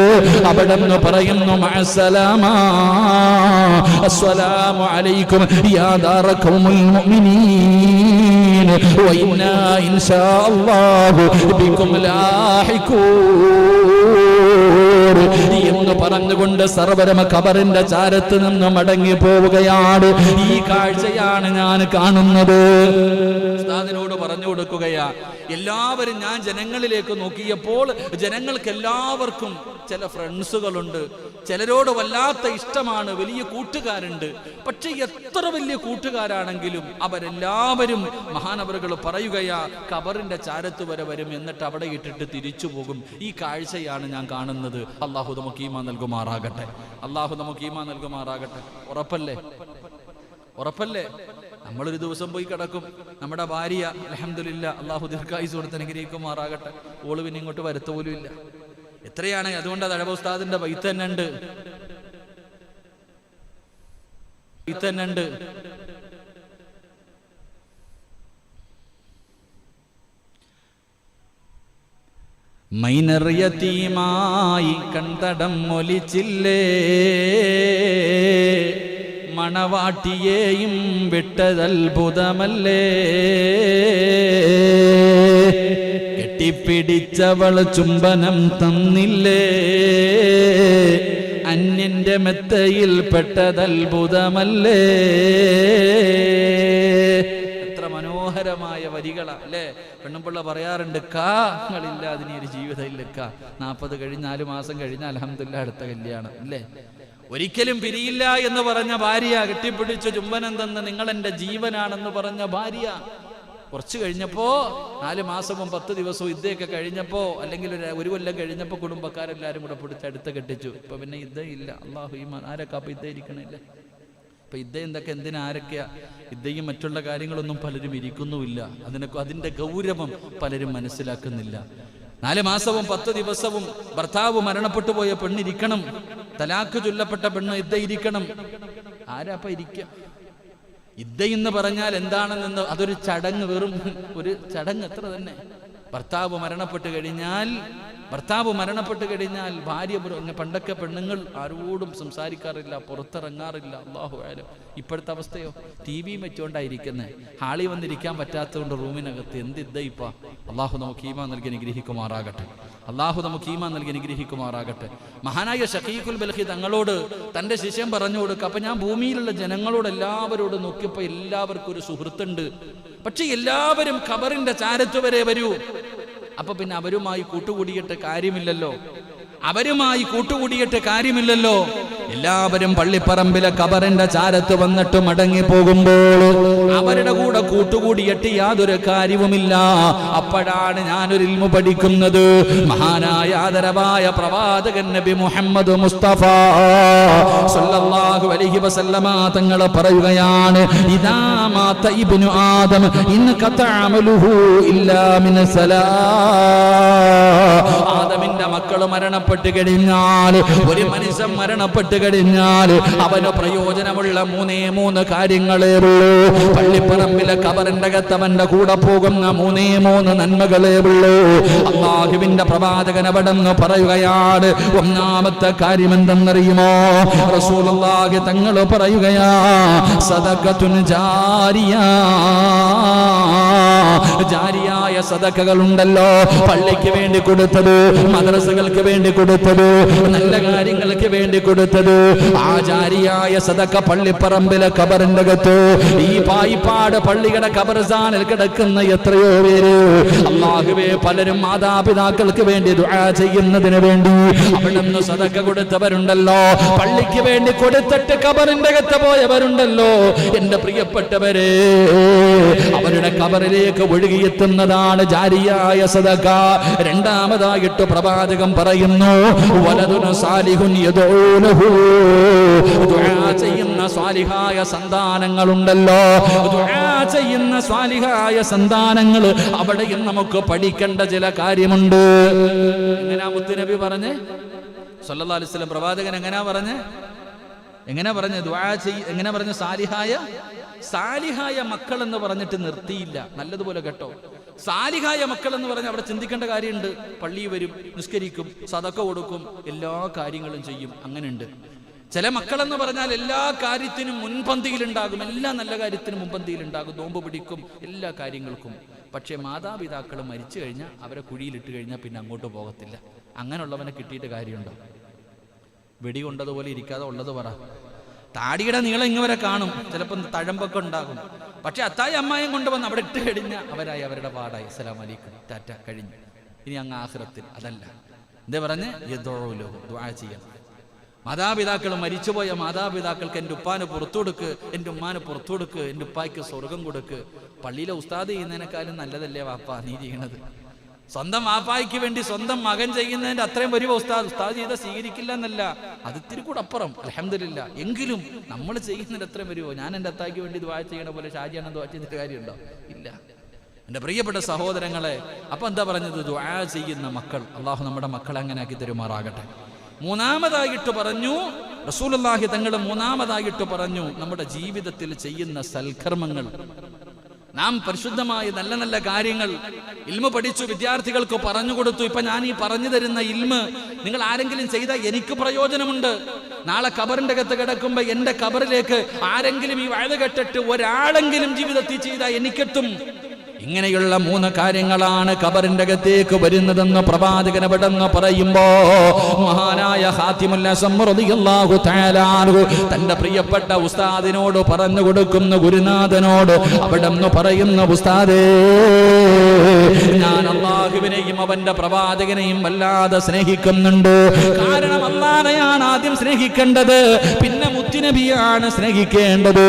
അവിടെ നിന്ന് പറയുന്നു മഅസ്സലാമാ അസ്സലാമു അലൈക്കും യാ ദാറ ഖൗമുൽ മുഅ്മിനീൻ വ ഇന്നാ ഇൻഷാ അല്ലാഹു ബികും ലാഹിഖൂൻ എന്ന് പറഞ്ഞുകൊണ്ട് സർവ്വരമ ഖബറിന്റെ ചാരത്ത് നിന്ന് മടങ്ങി പോവുകയാണ്. ഈ കാഴ്ചയാണ് ഞാൻ കാണുന്നത്. ഉസ്താദിനോട് പറഞ്ഞു കൊടുക്കുകയാ, എല്ലാവരും, ഞാൻ ജനങ്ങളിലേക്ക് നോക്കിയപ്പോൾ ജനങ്ങൾക്ക് എല്ലാവർക്കും ചില ഫ്രണ്ട്സുകളുണ്ട്, ചിലരോട് വല്ലാത്ത ഇഷ്ടമാണ്, വലിയ കൂട്ടുകാരുണ്ട്. പക്ഷെ എത്ര വലിയ കൂട്ടുകാരാണെങ്കിലും അവരെല്ലാവരും മഹാനവറുകൾ പറയുകയാ ഖബറിന്റെ ചാരത്ത് വരെ വരും, എന്നിട്ട് അവിടെ ഇട്ടിട്ട് തിരിച്ചു പോകും. ഈ കാഴ്ചയാണ് ഞാൻ കാണുന്നത്. അള്ളാഹു നമുക്ക് ഈമാൻ നൽകുമാറാകട്ടെ. അള്ളാഹു നമുക്ക് ഈമാൻ നൽകുമാറാകട്ടെ. ഉറപ്പല്ലേ? നമ്മളൊരു ദിവസം പോയി കിടക്കും. നമ്മുടെ ഭാര്യ അൽഹംദുലില്ലാ അള്ളാഹു ദീർഘായുസ്സ് കൊടുത്ത് അനുഗ്രഹിക്കുമാറാകട്ടെ, ഓള് പിന്നെ ഇങ്ങോട്ട് വരത്ത പോലും ഇല്ല. എത്രയാണ്? അതുകൊണ്ട് അത് അഴബ ഉസ്താദിന്റെ ബൈത്ത് തന്നെ ഉണ്ട്. മൈനർ യതീമായി കൺതടം ഒലിച്ചില്ലേ, മണവാട്ടിയെയും വിട്ടതത്ഭുതമല്ലേ, കെട്ടിപ്പിടിച്ചവൾ ചുംബനം തന്നില്ലേ, അന്യന്റെ മെത്തയിൽ പെട്ടതത്ഭുതമല്ലേ. എത്ര മനോഹരമായ വരികളാ അല്ലേ? പെണ്ണുമ്പിള്ള പറയാറുണ്ട്, കാങ്ങളില്ലാതെ ഇനി ഒരു ജീവിതം ഇല്ല. 40 കഴിഞ്ഞ് 4 മാസം കഴിഞ്ഞ അൽഹംദുലില്ലാ അടുത്ത കല്യാണം അല്ലേ? ഒരിക്കലും പിരിയില്ല എന്ന് പറഞ്ഞ ഭാര്യ, കെട്ടിപ്പിടിച്ച് ചുംബനം തന്ന് നിങ്ങൾ എൻ്റെ ജീവനാണെന്ന് പറഞ്ഞ ഭാര്യ, കുറച്ച് കഴിഞ്ഞപ്പോ 4 മാസവും 10 ദിവസവും ഇദ്ദയൊക്കെ കഴിഞ്ഞപ്പോ, അല്ലെങ്കിൽ ഒരു കൊല്ലം കഴിഞ്ഞപ്പോ കുടുംബക്കാരെല്ലാരും കൂടെ പിടിച്ച് അടുത്ത് കെട്ടിച്ചു. ഇപ്പൊ പിന്നെ ഇദ്ദയില്ല. അള്ളാഹു ഈമാൻ. ആരൊക്കെ അപ്പൊ ഇദ്ദ ഇരിക്കണില്ല? ഇപ്പൊ ഇദ്ദ എന്തൊക്കെ, എന്തിനാ, ആരൊക്കെയാ? ഇദ്ദയും മറ്റുള്ള കാര്യങ്ങളൊന്നും പലരും ഇരിക്കുന്നുമില്ല. അതിന്റെ ഗൗരവം പലരും മനസ്സിലാക്കുന്നില്ല. 4 മാസവും 10 ദിവസവും ഭർത്താവ് മരണപ്പെട്ടു പോയ പെണ്ണിരിക്കണം, തലാക്ക് ചൊല്ലപ്പെട്ട പെണ്ണ് ഇദ്ദ ഇരിക്കണം. ആരാപ്പ ഇരിക്കാം? ഇദ്ദ എന്ന് പറഞ്ഞാൽ എന്താണെന്ന് അതൊരു ചടങ്ങ്, വെറും ഒരു ചടങ്ങ് അത്ര തന്നെ. ഭർത്താവ് മരണപ്പെട്ട് കഴിഞ്ഞാൽ ഭാര്യ, പണ്ടൊക്കെ പെണ്ണുങ്ങൾ ആരോടും സംസാരിക്കാറില്ല, പുറത്തിറങ്ങാറില്ല. അല്ലാഹു അലം. ഇപ്പോഴത്തെ അവസ്ഥയോ? TV വെച്ചുകൊണ്ടായിരിക്കുന്നത്. ഹാളി വന്നിരിക്കാൻ പറ്റാത്തതുകൊണ്ട് റൂമിനകത്ത്. എന്ത് ഇദ്ദ ഇപ്പ? അള്ളാഹു നമുക്ക് ഈമാൻ നൽകി അനുഗ്രഹിക്കുമാറാകട്ടെ. മഹാനായ ഷഖീഖുൽ ബൽഖി തങ്ങളോട് തന്റെ ശിഷ്യൻ പറഞ്ഞു കൊടുക്കുക, അപ്പൊ ഞാൻ ഭൂമിയിലുള്ള ജനങ്ങളോട് എല്ലാവരോടും നോക്കിയപ്പോ എല്ലാവർക്കും ഒരു സുഹൃത്തുണ്ട്, പക്ഷെ എല്ലാവരും ഖബറിന്റെ ചാരത്ത് വരെ വരൂ. അപ്പൊ പിന്നെ അവരുമായി കൂട്ടുകൂടിയിട്ട് കാര്യമില്ലല്ലോ. അവരുമായി കൂട്ടുകൂടിയിട്ട് കാര്യമില്ലല്ലോ. എല്ലാവരും പള്ളിപ്പറമ്പിലെ ഖബറിന്റെ ചാരത്ത് വന്നിട്ട് മടങ്ങി പോകുമ്പോൾ അവരുടെ കൂടെ കൂട്ടുകൂടിയിട്ട് യാതൊരു കാര്യവുമില്ല. അപ്പോഴാണ് ഞാനൊരു ഇൽമു പഠിക്കുന്നത്. മഹാനായ ആദരവായ പ്രവാചകൻ നബി മുഹമ്മദ് മുസ്തഫ സല്ലല്ലാഹു അലൈഹി വസല്ലമ തങ്ങൾ പറയുകയാണ്, ഇദാ മാത ഇബ്നു ആദം ഇൻ ഖതഅമലുഹു ഇല്ലാ മിൻ സലാ. ആദമിന്റെ മക്കൾ മരണപ്പെട്ടു കഴിഞ്ഞാൽ, ഒരു മനുഷ്യൻ മരണപ്പെട്ടു കഴിഞ്ഞാൽ അവന് പ്രയോജനമുള്ള മൂന്ന് കാര്യങ്ങളേ ഉള്ളൂ. പള്ളിപ്പറമ്പിലെ ഖബറിന്റെ അകത്തവന്റെ കൂടെ പോകുന്ന 3 നന്മകളേ ഉള്ളൂ. അല്ലാഹുവിന്റെ പ്രവാചകൻ അവിടെന്ന് പറയുകയാണ്, ഒന്നാമത്തെ കാര്യം എന്തെന്നറിയുമോ? റസൂലുള്ളാഹി തങ്ങൾ പറയുകയാ, സദഖത്തുൻ ജാരിയ. ജാരിയായ സദഖകളുണ്ടല്ലോ, പള്ളിക്ക് വേണ്ടി കൊടുത്തത്, മദ്രസകൾക്ക് വേണ്ടി കൊടുത്തത്, നല്ല കാര്യങ്ങൾക്ക് വേണ്ടി കൊടുത്തത്. ആ ജാരിയായ സദഖ പള്ളിപ്പറമ്പിലെ ഖബറിന്റെ അകത്ത്, ഈ പായിപ്പാട് പള്ളിയുടെ ഖബർസ്ഥാനിൽ കിടക്കുന്ന എത്രയോ പേര് അല്ലാഹുവേ, പലരും മാതാപിതാക്കൾക്ക് വേണ്ടി ദുആ ചെയ്യുന്നതിന് വേണ്ടി അവിടുന്ന് സദഖ കൊടുത്തവരുണ്ടല്ലോ. പള്ളിക്ക് വേണ്ടി കൊടുത്തിട്ട് ഖബറിന്റെ അകത്ത് പോയവരുണ്ടല്ലോ. എന്റെ പ്രിയപ്പെട്ടവരെ, അവരുടെ ഖബറിലേക്ക് ഒഴുകിയെത്തുന്നതാണ് ജാരിയായ സദഖ. രണ്ടാമതായിട്ട് പ്രവാചകൻ പറയുന്നു, വലദുൻ സാലിഹുൻ യദഊലഹു. ദുആ ചെയ്യുന്ന സ്വാലിഹായ സന്താനങ്ങളുണ്ടല്ലോ, ദുആ ചെയ്യുന്ന സ്വാലിഹായ സന്താനങ്ങൾ. അവിടെയും നമുക്ക് പഠിക്കേണ്ട ചില കാര്യമുണ്ട്. എങ്ങനെയാ മുത്തുനബി പറഞ്ഞേ സല്ലല്ലാഹു അലൈഹി വസല്ലം? പ്രവാചകൻ എങ്ങനെയാ പറഞ്ഞേ? ദുആ എങ്ങനെ പറഞ്ഞു? സാലിഹായ മക്കൾ എന്ന് പറഞ്ഞിട്ട് നിർത്തിയില്ല. നല്ലതുപോലെ കേട്ടോ. സാലിഹായ മക്കൾ എന്ന് പറഞ്ഞാൽ അവിടെ ചിന്തിക്കേണ്ട കാര്യമുണ്ട്. പള്ളി വരും, നിസ്കരിക്കും, സദഖ കൊടുക്കും, എല്ലാ കാര്യങ്ങളും ചെയ്യും. അങ്ങനെയുണ്ട്. ചില മക്കളെന്ന് പറഞ്ഞാൽ എല്ലാ കാര്യത്തിനും മുൻപന്തിയിലുണ്ടാകും, എല്ലാ നല്ല കാര്യത്തിനും മുൻപന്തിയിലുണ്ടാകും, നോമ്പ് പിടിക്കും, എല്ലാ കാര്യങ്ങൾക്കും. പക്ഷേ മാതാപിതാക്കൾ മരിച്ചു കഴിഞ്ഞാൽ അവരെ കുഴിയിലിട്ട് കഴിഞ്ഞാൽ പിന്നെ അങ്ങോട്ട് പോകത്തില്ല. അങ്ങനെയുള്ളവനെ കിട്ടിയിട്ട് കാര്യമുണ്ടോ? വെടി കൊണ്ടതുപോലെ ഇരിക്കാതെ ഉള്ളത് പറ. താടിയുടെ നീളം ഇങ്ങവരെ കാണും, ചിലപ്പോൾ തഴമ്പൊക്കെ ഉണ്ടാകും. പക്ഷെ അത്തായി അമ്മായും കൊണ്ടുവന്ന് അവിടെ ഇട്ട് കഴിഞ്ഞാൽ അവരായി അവരുടെ പാടായി, അസ്സലാമു അലൈക്കും, ടാറ്റ, കഴിഞ്ഞു. ഇനി അങ്ങ് ആഖിറത്തിൽ അതല്ല. എന്താ പറഞ്ഞ്? യദഊലഹു, ദുആ ചെയ്യണം. മാതാപിതാക്കൾ, മരിച്ചുപോയ മാതാപിതാക്കൾക്ക് എൻ്റെ ഉപ്പാന് പുറത്തു കൊടുക്ക്, എൻ്റെ ഉമ്മാന് പുറത്തു കൊടുക്ക്, എൻ്റെ ഉപ്പായ്ക്ക് സ്വർഗം കൊടുക്ക്. പള്ളിയിലെ ഉസ്താദ് ചെയ്യുന്നതിനേക്കാളും നല്ലതല്ലേ വാപ്പ നീ ചെയ്യണത്? സ്വന്തം വാപ്പായ്ക്ക് വേണ്ടി സ്വന്തം മകൻ ചെയ്യുന്നതിന്റെ അത്രയും വലിയ ഉസ്താദ് ചെയ്ത സ്വീകരിക്കില്ല എന്നല്ല, അത് ഇത്തിരി കൂടെ അപ്പുറം, അൽഹംദുലില്ലാ. എങ്കിലും നമ്മൾ ചെയ്യുന്നതിന് അത്രയും വരുമോ? ഞാൻ എൻ്റെ അത്തായ്ക്ക് വേണ്ടി ദുആ ചെയ്യണ പോലെ ഷാജിയാണ് ദുആ ചെയ്തിട്ട് കാര്യമുണ്ടോ? ഇല്ല. എൻ്റെ പ്രിയപ്പെട്ട സഹോദരങ്ങളെ, അപ്പൊ എന്താ പറഞ്ഞത്? ദുആ ചെയ്യുന്ന മക്കൾ. അള്ളാഹു നമ്മുടെ മക്കളെ അങ്ങനെ ആക്കി തരുമാറാകട്ടെ. മൂന്നാമതായിട്ട് പറഞ്ഞു റസൂലുള്ളാഹി തങ്ങൾ, മൂന്നാമതായിട്ട് പറഞ്ഞു നമ്മുടെ ജീവിതത്തിൽ ചെയ്യുന്ന സൽക്കർമ്മങ്ങൾ. നാം പരിശുദ്ധമായ നല്ല നല്ല കാര്യങ്ങൾ ഇൽമ പഠിച്ചു, വിദ്യാർത്ഥികൾക്ക് പറഞ്ഞു കൊടുത്തു. ഇപ്പൊ ഞാൻ ഈ പറഞ്ഞു തരുന്ന ഇൽമ നിങ്ങൾ ആരെങ്കിലും ചെയ്താൽ എനിക്ക് പ്രയോജനമുണ്ട്. നാളെ ഖബറിന്റെ അകത്ത് കിടക്കുമ്പോ എന്റെ ഖബറിലേക്ക് ആരെങ്കിലും ഈ വയത് കേട്ടിട്ട് ഒരാളെങ്കിലും ജീവിതത്തിൽ ചെയ്താൽ എനിക്കെത്തും. ഇങ്ങനെയുള്ള 3 കാര്യങ്ങളാണ് ഖബറിന്റെ അകത്തേക്ക് വരുന്നതെന്ന് പ്രവാചകൻ അവിടെന്ന് പറയുമ്പോ മഹാനായ ഖാതിമുൽ അസം റളിയല്ലാഹു തആല അൻഹു തന്റെ പ്രിയപ്പെട്ട ഉസ്താദിനോട് പറഞ്ഞു കൊടുക്കുന്ന ഗുരുനാഥനോട് അവിടെന്ന് പറയുന്ന, ഉസ്താദേ, ഞാൻ അല്ലാഹുവിനെയും അവന്റെ പ്രവാചകനെയും വല്ലാതെ സ്നേഹിക്കുന്നുണ്ട്. കാരണം അല്ലാഹനെയാണ് ആദ്യം സ്നേഹിക്കേണ്ടത്, പിന്നെ മുത്തുനബിയാണ് സ്നേഹിക്കേണ്ടത്.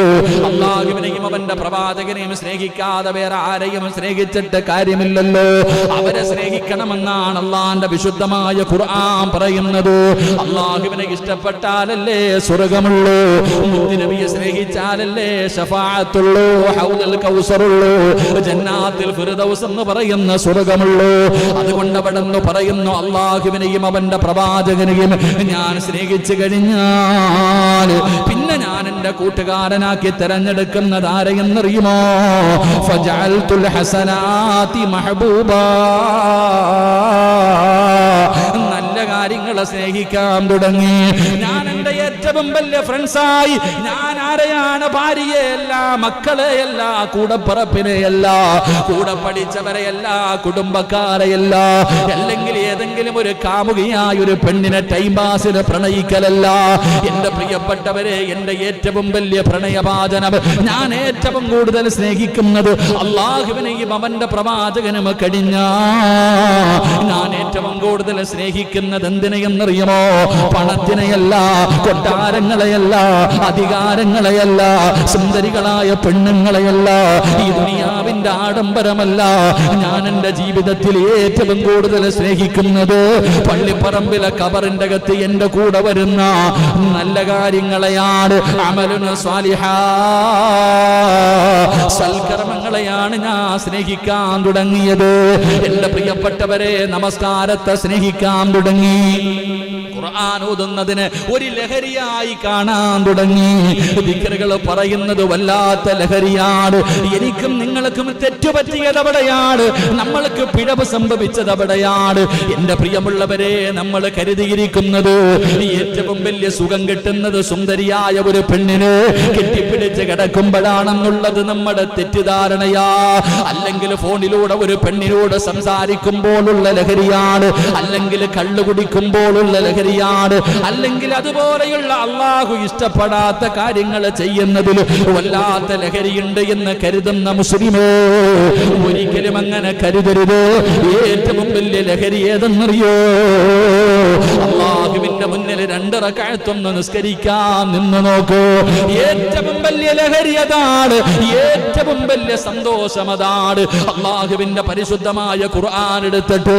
അല്ലാഹുവിനെയും അവന്റെ പ്രവാചകനെയും സ്നേഹിക്കാതെ വേറെ ആരെയും സ്നേഹിച്ചിട്ട് കാര്യമില്ലല്ലോ. അവരെ സ്നേഹിക്കണമെന്നാണ് അള്ളാന്റെ വിശുദ്ധമായ ഖുർആൻ പറയുന്നത്. അള്ളാഹുവിനെ ഇഷ്ടപ്പെട്ടാലല്ലേ സ്വർഗമുള്ളൂ, മുത്തുനബിയെ സ്നേഹിച്ചാലല്ലേ ശഫാഅത്തുള്ളൂ, ഹൗദുൽ കൗസറുള്ളൂ, ജന്നാത്തുൽ ഫിർദൗസ് എന്ന് പറയുന്ന സ്വർഗമുള്ളൂ. അതുകൊണ്ട് അവിടെന്ന് പറയുന്നു, അള്ളാഹുവിനെയും അവന്റെ പ്രവാചകനെയും ഞാൻ സ്നേഹിച്ചു കഴിഞ്ഞാൽ പിന്നെ ഞാൻ എന്റെ കൂട്ടുകാരനാക്കി തെരഞ്ഞെടുക്കുന്നത് ആരെയെന്നറിയുമോ? ഫജഅൽതുൽ ഹസനാതി മഹബൂബാ. നല്ല കാര്യങ്ങളെ സ്നേഹിക്കാൻ തുടങ്ങി. ഞാൻ എന്റെ ഏറ്റവും വലിയ ഫ്രണ്ട്സായി ഞാൻ ആരെയാണ്? ഭാര്യയെയല്ല, മക്കളെയല്ല, കൂടപ്പറപ്പിനെയല്ല, കൂടെ പഠിച്ചവരെയല്ല, കുടുംബക്കാരെയല്ല, അല്ലെങ്കിൽ ഏതെങ്കിലും ഒരു കാമുകിയായ ഒരു പെണ്ണിനെ ടൈം പാസിന് പ്രണയിക്കലല്ല. എന്റെ പ്രിയപ്പെട്ടവരെ, എന്റെ ഏറ്റവും വലിയ പ്രണയഭാജനം, ഞാൻ ഏറ്റവും കൂടുതൽ സ്നേഹിക്കുന്നത് അള്ളാഹുവിനെയും അവന്റെ പ്രവാചകനും കഴിഞ്ഞ ഞാൻ ഏറ്റവും കൂടുതൽ സ്നേഹിക്കുന്നത് എന്തിനെയെന്നറിയുമോ? പണത്തിനെയല്ല, കൊട്ടാരങ്ങളെയല്ല, അധികാരങ്ങളെയല്ല, സുന്ദരികളായ പെണ്ണുങ്ങളെയല്ല, ഈ ദുനിയാവിന്റെ ആഡംബരമല്ല. ഞാൻ എന്റെ ജീവിതത്തിൽ ഏറ്റവും കൂടുതൽ സ്നേഹിക്കുന്നത് പള്ളിപ്പറമ്പിലെ കബറിന്റെ അകത്ത് എന്റെ കൂടെ വരുന്ന നല്ല കാര്യങ്ങളെയാണ്. അമലുന സ്വാലിഹാ, സൽക്കർമ്മങ്ങളെയാണ് ഞാൻ സ്നേഹിക്കാൻ തുടങ്ങിയത്. എന്റെ പ്രിയപ്പെട്ടവരെ, നമസ്കാരത്തെ സ്നേഹിക്കാൻ തുടങ്ങി. ഖുർആൻ ഓതുന്നതിന് ഒരു ലഹരിയായി കാണാൻ തുടങ്ങി. ദിക്റുകൾ പറയുന്നത് വല്ലാത്ത ലഹരിയാണ്. എനിക്കും നിങ്ങൾക്കും തെറ്റുപറ്റിയത് അവിടെയാണ്, നമ്മൾക്ക് പിഴവ് സംഭവിച്ചത് അവിടെയാണ്. എന്റെ പ്രിയമുള്ളവരെ, നമ്മൾ കരുതിയിരിക്കുന്നത് ഏറ്റവും വലിയ സുഖം കിട്ടുന്നത് സുന്ദരിയായ ഒരു പെണ്ണിന് കെട്ടിപ്പിടിച്ച് കിടക്കുമ്പോഴാണെന്നുള്ളത് നമ്മുടെ തെറ്റിദ്ധാരണയാ. അല്ലെങ്കിൽ ഫോണിലൂടെ ഒരു പെണ്ണിനോട് സംസാരിക്കുമ്പോഴുള്ള ലഹരിയാണ്, അല്ലെങ്കിൽ കള്ളു കുടിക്കുമ്പോഴുള്ള ലഹരിയാണ്, അല്ലെങ്കിൽ അതുപോലെയുള്ള അള്ളാഹു ഇഷ്ടപ്പെടാത്ത കാര്യങ്ങൾ ചെയ്യുന്നതിൽ വല്ലാത്ത ലഹരിയുണ്ട് എന്ന് കരുതുന്ന മുസ്ലിമേ, ഒരിക്കലും അങ്ങനെ കരുതരുത്. ഏറ്റവും വലിയ ലഹരി ഏതെന്നറിയോ? അള്ളാഹുവിന്റെ മുന്നിൽ 2 റക്അത്തൊന്ന് നിസ്കരിക്കാൻ നിന്ന് നോക്കൂ. ഏറ്റവും വലിയ ലഹരി അതാണ്, ഏറ്റവും വലിയ സന്തോഷം അതാണ്. അള്ളാഹുവിന്റെ പരിശുദ്ധമായ ഖുർആൻ എടുത്തിട്ട്